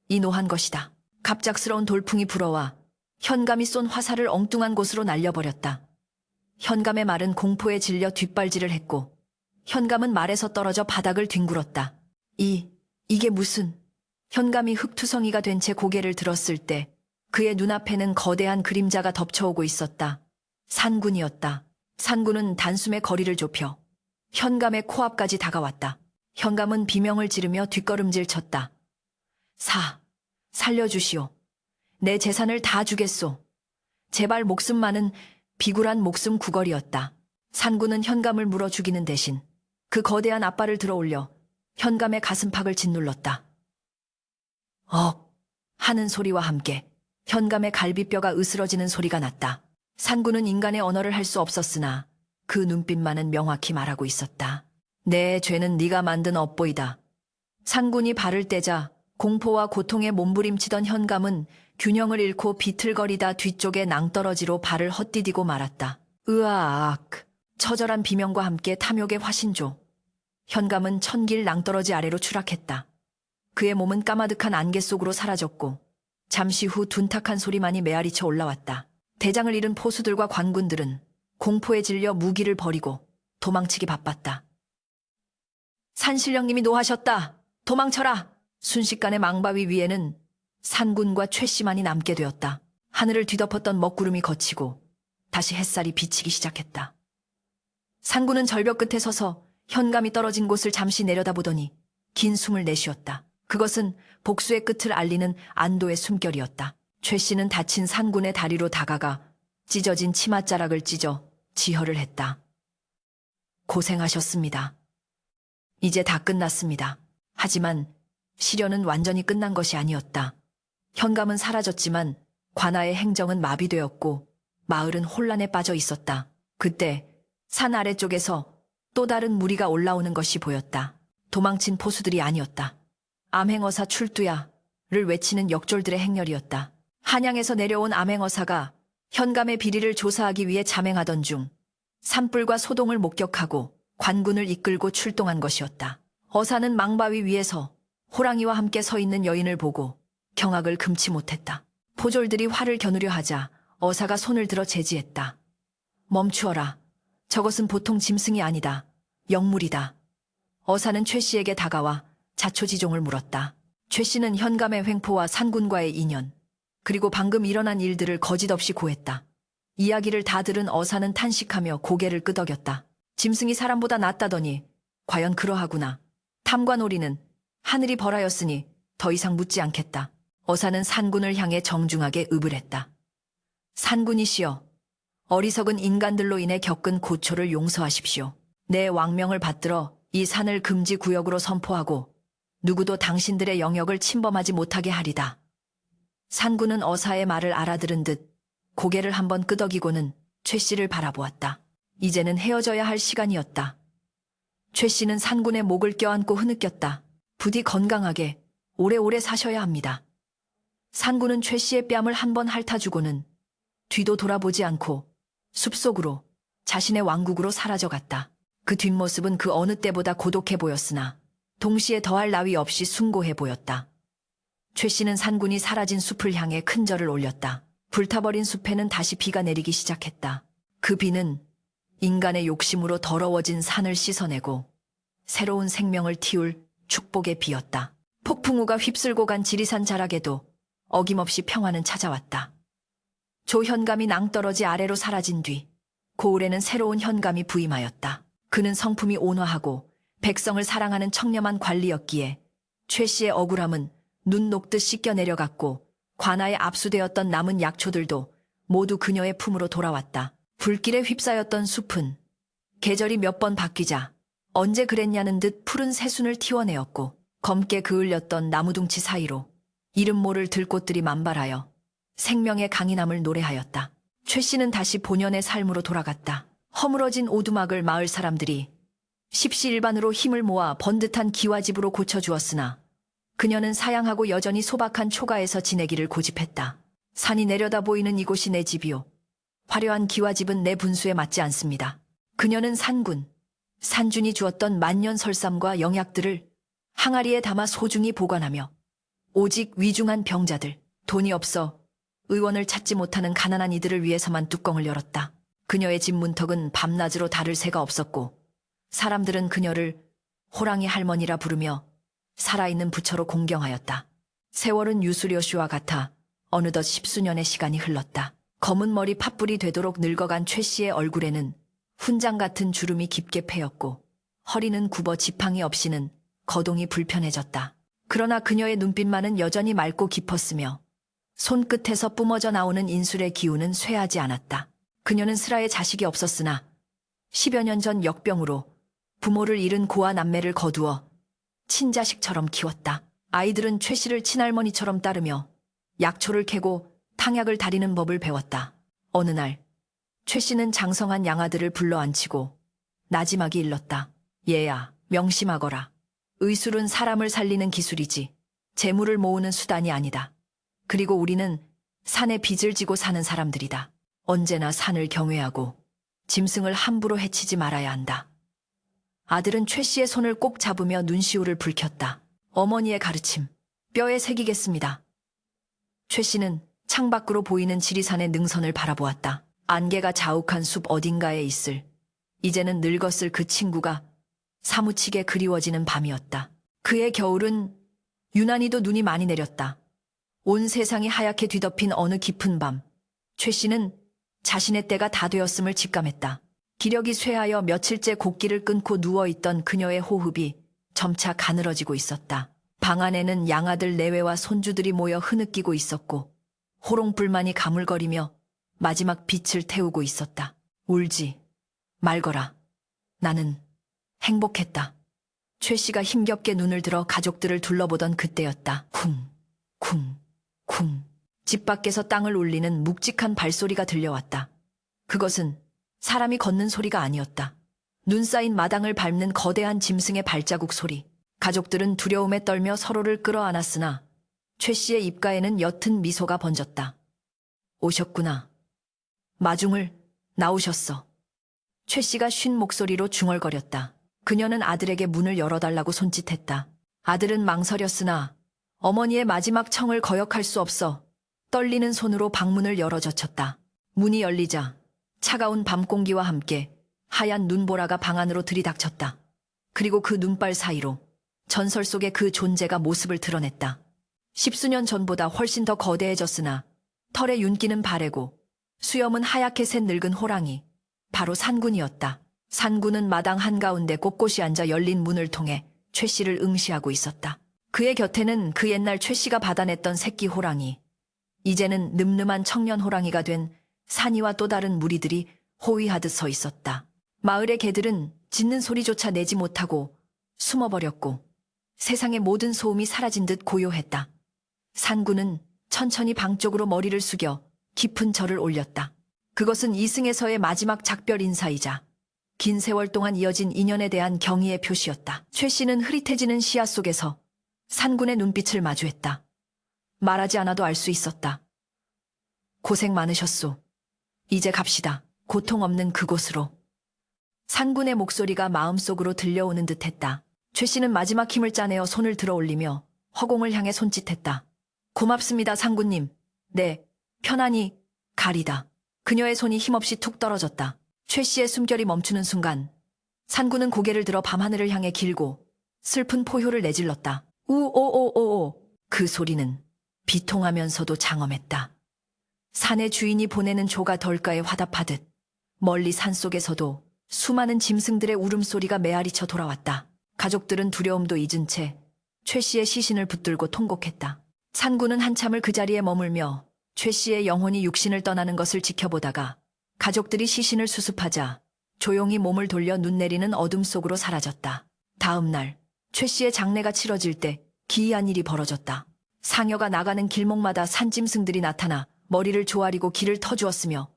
이 노한 것이다. 갑작스러운 돌풍이 불어와 현감이 쏜 화살을 엉뚱한 곳으로 날려버렸다. 현감의 말은 공포에 질려 뒷발질을 했고 현감은 말에서 떨어져 바닥을 뒹굴었다. 이게 무슨... 현감이 흙투성이가 된 채 고개를 들었을 때 그의 눈앞에는 거대한 그림자가 덮쳐오고 있었다. 산군이었다. 산군은 단숨에 거리를 좁혀 현감의 코앞까지 다가왔다. 현감은 비명을 지르며 뒷걸음질 쳤다. 살려주시오. 내 재산을 다 주겠소. 제발 목숨만은. 비굴한 목숨 구걸이었다. 산군은 현감을 물어 죽이는 대신 그 거대한 앞발을 들어올려 현감의 가슴팍을 짓눌렀다. 하는 소리와 함께 현감의 갈비뼈가 으스러지는 소리가 났다. 산군은 인간의 언어를 할 수 없었으나 그 눈빛만은 명확히 말하고 있었다. 내 죄는 네가 만든 업보이다. 산군이 발을 떼자 공포와 고통에 몸부림치던 현감은 균형을 잃고 비틀거리다 뒤쪽에 낭떠러지로 발을 헛디디고 말았다. 으아악. 처절한 비명과 함께 탐욕의 화신조. 현감은 천길 낭떠러지 아래로 추락했다. 그의 몸은 까마득한 안개 속으로 사라졌고 잠시 후 둔탁한 소리만이 메아리쳐 올라왔다. 대장을 잃은 포수들과 관군들은 공포에 질려 무기를 버리고 도망치기 바빴다. 산신령님이 노하셨다. 도망쳐라. 순식간에 망바위 위에는 산군과 최 씨만이 남게 되었다. 하늘을 뒤덮었던 먹구름이 걷히고 다시 햇살이 비치기 시작했다. 산군은 절벽 끝에 서서 현감이 떨어진 곳을 잠시 내려다보더니 긴 숨을 내쉬었다. 그것은 복수의 끝을 알리는 안도의 숨결이었다. 최 씨는 다친 산군의 다리로 다가가 찢어진 치맛자락을 찢어 지혈을 했다. 고생하셨습니다. 이제 다 끝났습니다. 하지만 시련은 완전히 끝난 것이 아니었다. 현감은 사라졌지만 관아의 행정은 마비되었고 마을은 혼란에 빠져 있었다. 그때 산 아래쪽에서 또 다른 무리가 올라오는 것이 보였다. 도망친 포수들이 아니었다. 암행어사 출두야를 외치는 역졸들의 행렬이었다. 한양에서 내려온 암행어사가 현감의 비리를 조사하기 위해 잠행하던 중 산불과 소동을 목격하고 관군을 이끌고 출동한 것이었다. 어사는 망바위 위에서 호랑이와 함께 서 있는 여인을 보고 경악을 금치 못했다. 포졸들이 활을 겨누려 하자 어사가 손을 들어 제지했다. 멈추어라. 저것은 보통 짐승이 아니다. 영물이다. 어사는 최 씨에게 다가와 자초지종을 물었다. 최 씨는 현감의 횡포와 산군과의 인연, 그리고 방금 일어난 일들을 거짓없이 고했다. 이야기를 다 들은 어사는 탄식하며 고개를 끄덕였다. 짐승이 사람보다 낫다더니 과연 그러하구나. 탐관오리는 하늘이 벌하였으니 더 이상 묻지 않겠다. 어사는 산군을 향해 정중하게 읍을했다. 산군이시여, 어리석은 인간들로 인해 겪은 고초를 용서하십시오. 내 왕명을 받들어 이 산을 금지 구역으로 선포하고 누구도 당신들의 영역을 침범하지 못하게 하리다. 산군은 어사의 말을 알아들은 듯 고개를 한번 끄덕이고는 최 씨를 바라보았다. 이제는 헤어져야 할 시간이었다. 최 씨는 산군의 목을 껴안고 흐느꼈다. 부디 건강하게 오래오래 사셔야 합니다. 산군은 최 씨의 뺨을 한번 핥아주고는 뒤도 돌아보지 않고 숲속으로 자신의 왕국으로 사라져갔다. 그 뒷모습은 그 어느 때보다 고독해 보였으나 동시에 더할 나위 없이 숭고해 보였다. 최 씨는 산군이 사라진 숲을 향해 큰 절을 올렸다. 불타버린 숲에는 다시 비가 내리기 시작했다. 그 비는 인간의 욕심으로 더러워진 산을 씻어내고 새로운 생명을 틔울 축복의 비였다. 폭풍우가 휩쓸고 간 지리산 자락에도 어김없이 평화는 찾아왔다. 조현감이 낭떠러지 아래로 사라진 뒤 고을에는 새로운 현감이 부임하였다. 그는 성품이 온화하고 백성을 사랑하는 청렴한 관리였기에 최 씨의 억울함은 눈 녹듯 씻겨 내려갔고 관아에 압수되었던 남은 약초들도 모두 그녀의 품으로 돌아왔다. 불길에 휩싸였던 숲은 계절이 몇 번 바뀌자 언제 그랬냐는 듯 푸른 새순을 틔워내었고 검게 그을렸던 나무둥치 사이로 이름 모를 들꽃들이 만발하여 생명의 강인함을 노래하였다. 최 씨는 다시 본연의 삶으로 돌아갔다. 허물어진 오두막을 마을 사람들이 십시일반으로 힘을 모아 번듯한 기와집으로 고쳐주었으나 그녀는 사양하고 여전히 소박한 초가에서 지내기를 고집했다. 산이 내려다 보이는 이곳이 내 집이요. 화려한 기와집은 내 분수에 맞지 않습니다. 그녀는 산군, 산준이 주었던 만년 설삼과 영약들을 항아리에 담아 소중히 보관하며 오직 위중한 병자들, 돈이 없어 의원을 찾지 못하는 가난한 이들을 위해서만 뚜껑을 열었다. 그녀의 집 문턱은 밤낮으로 다를 새가 없었고 사람들은 그녀를 호랑이 할머니라 부르며 살아있는 부처로 공경하였다. 세월은 유수려 씨와 같아 어느덧 십수년의 시간이 흘렀다. 검은 머리 팥불이 되도록 늙어간 최 씨의 얼굴에는 훈장 같은 주름이 깊게 패였고 허리는 굽어 지팡이 없이는 거동이 불편해졌다. 그러나 그녀의 눈빛만은 여전히 맑고 깊었으며 손끝에서 뿜어져 나오는 인술의 기운은 쇠하지 않았다. 그녀는 슬하에 자식이 없었으나 10여 년 전 역병으로 부모를 잃은 고아 남매를 거두어 친자식처럼 키웠다. 아이들은 최 씨를 친할머니처럼 따르며 약초를 캐고 탕약을 다리는 법을 배웠다. 어느 날 최 씨는 장성한 양아들을 불러앉히고 나지막이 일렀다. 얘야, 명심하거라. 의술은 사람을 살리는 기술이지 재물을 모으는 수단이 아니다. 그리고 우리는 산에 빚을 지고 사는 사람들이다. 언제나 산을 경외하고 짐승을 함부로 해치지 말아야 한다. 아들은 최 씨의 손을 꼭 잡으며 눈시울을 붉혔다. 어머니의 가르침, 뼈에 새기겠습니다. 최 씨는 창밖으로 보이는 지리산의 능선을 바라보았다. 안개가 자욱한 숲 어딘가에 있을 이제는 늙었을 그 친구가 사무치게 그리워지는 밤이었다. 그의 겨울은 유난히도 눈이 많이 내렸다. 온 세상이 하얗게 뒤덮인 어느 깊은 밤, 최 씨는 자신의 때가 다 되었음을 직감했다. 기력이 쇠하여 며칠째 곡기를 끊고 누워있던 그녀의 호흡이 점차 가늘어지고 있었다. 방 안에는 양아들 내외와 손주들이 모여 흐느끼고 있었고 호롱불만이 가물거리며 마지막 빛을 태우고 있었다. 울지 말거라. 나는 행복했다. 최 씨가 힘겹게 눈을 들어 가족들을 둘러보던 그때였다. 쿵. 집 밖에서 땅을 울리는 묵직한 발소리가 들려왔다. 그것은 사람이 걷는 소리가 아니었다. 눈 쌓인 마당을 밟는 거대한 짐승의 발자국 소리. 가족들은 두려움에 떨며 서로를 끌어안았으나 최 씨의 입가에는 옅은 미소가 번졌다. 오셨구나. 마중을 나오셨어. 최 씨가 쉰 목소리로 중얼거렸다. 그녀는 아들에게 문을 열어달라고 손짓했다. 아들은 망설였으나 어머니의 마지막 청을 거역할 수 없어 떨리는 손으로 방문을 열어젖혔다. 문이 열리자 차가운 밤 공기와 함께 하얀 눈보라가 방 안으로 들이닥쳤다. 그리고 그 눈발 사이로 전설 속의 그 존재가 모습을 드러냈다. 십수년 전보다 훨씬 더 거대해졌으나 털의 윤기는 바래고 수염은 하얗게 샌 늙은 호랑이, 바로 산군이었다. 산군은 마당 한가운데 꼿꼿이 앉아 열린 문을 통해 최 씨를 응시하고 있었다. 그의 곁에는 그 옛날 최 씨가 받아냈던 새끼 호랑이, 이제는 늠름한 청년 호랑이가 된 산이와 또 다른 무리들이 호위하듯 서 있었다. 마을의 개들은 짖는 소리조차 내지 못하고 숨어버렸고 세상의 모든 소음이 사라진 듯 고요했다. 산군은 천천히 방 쪽으로 머리를 숙여 깊은 절을 올렸다. 그것은 이승에서의 마지막 작별 인사이자 긴 세월 동안 이어진 인연에 대한 경의의 표시였다. 최 씨는 흐릿해지는 시야 속에서 산군의 눈빛을 마주했다. 말하지 않아도 알 수 있었다. 고생 많으셨소. 이제 갑시다. 고통 없는 그곳으로. 산군의 목소리가 마음속으로 들려오는 듯했다. 최 씨는 마지막 힘을 짜내어 손을 들어 올리며 허공을 향해 손짓했다. 고맙습니다, 산군님. 네, 편안히 가리다. 그녀의 손이 힘없이 툭 떨어졌다. 최 씨의 숨결이 멈추는 순간 산군은 고개를 들어 밤하늘을 향해 길고 슬픈 포효를 내질렀다. 우오오오오. 그 소리는 비통하면서도 장엄했다. 산의 주인이 보내는 조가 덜가에 화답하듯 멀리 산속에서도 수많은 짐승들의 울음소리가 메아리쳐 돌아왔다. 가족들은 두려움도 잊은 채 최 씨의 시신을 붙들고 통곡했다. 산군은 한참을 그 자리에 머물며 최 씨의 영혼이 육신을 떠나는 것을 지켜보다가 가족들이 시신을 수습하자 조용히 몸을 돌려 눈 내리는 어둠 속으로 사라졌다. 다음 날 최 씨의 장례가 치러질 때 기이한 일이 벌어졌다. 상여가 나가는 길목마다 산짐승들이 나타나 머리를 조아리고 길을 터주었으며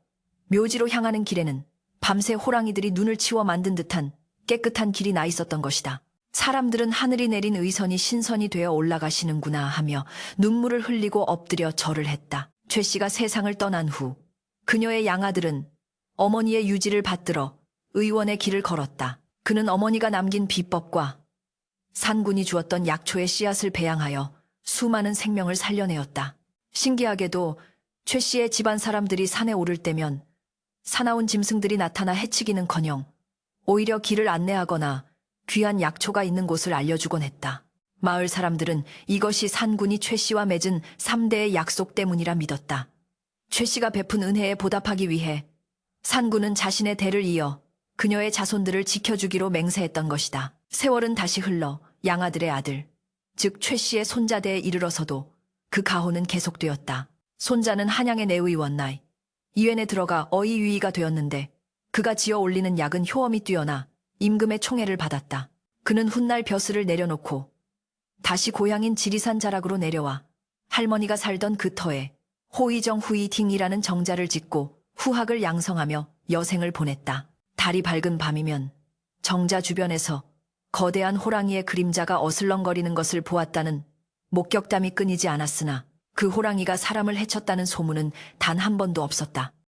묘지로 향하는 길에는 밤새 호랑이들이 눈을 치워 만든 듯한 깨끗한 길이 나 있었던 것이다. 사람들은 하늘이 내린 의선이 신선이 되어 올라가시는구나 하며 눈물을 흘리고 엎드려 절을 했다. 최 씨가 세상을 떠난 후 그녀의 양아들은 어머니의 유지를 받들어 의원의 길을 걸었다. 그는 어머니가 남긴 비법과 산군이 주었던 약초의 씨앗을 배양하여 수많은 생명을 살려내었다. 신기하게도 최 씨의 집안 사람들이 산에 오를 때면 사나운 짐승들이 나타나 해치기는커녕 오히려 길을 안내하거나 귀한 약초가 있는 곳을 알려주곤 했다. 마을 사람들은 이것이 산군이 최 씨와 맺은 3대의 약속 때문이라 믿었다. 최 씨가 베푼 은혜에 보답하기 위해 산군은 자신의 대를 이어 그녀의 자손들을 지켜주기로 맹세했던 것이다. 세월은 다시 흘러 양아들의 아들, 즉 최 씨의 손자대에 이르러서도 그 가호는 계속되었다. 손자는 한양의 내의원 나이 이웬에 들어가 어이유이가 되었는데 그가 지어 올리는 약은 효험이 뛰어나 임금의 총애를 받았다. 그는 훗날 벼슬을 내려놓고 다시 고향인 지리산 자락으로 내려와 할머니가 살던 그 터에 호이정 후이딩이라는 정자를 짓고 후학을 양성하며 여생을 보냈다. 달이 밝은 밤이면 정자 주변에서 거대한 호랑이의 그림자가 어슬렁거리는 것을 보았다는 목격담이 끊이지 않았으나 그 호랑이가 사람을 해쳤다는 소문은 단 한 번도 없었다.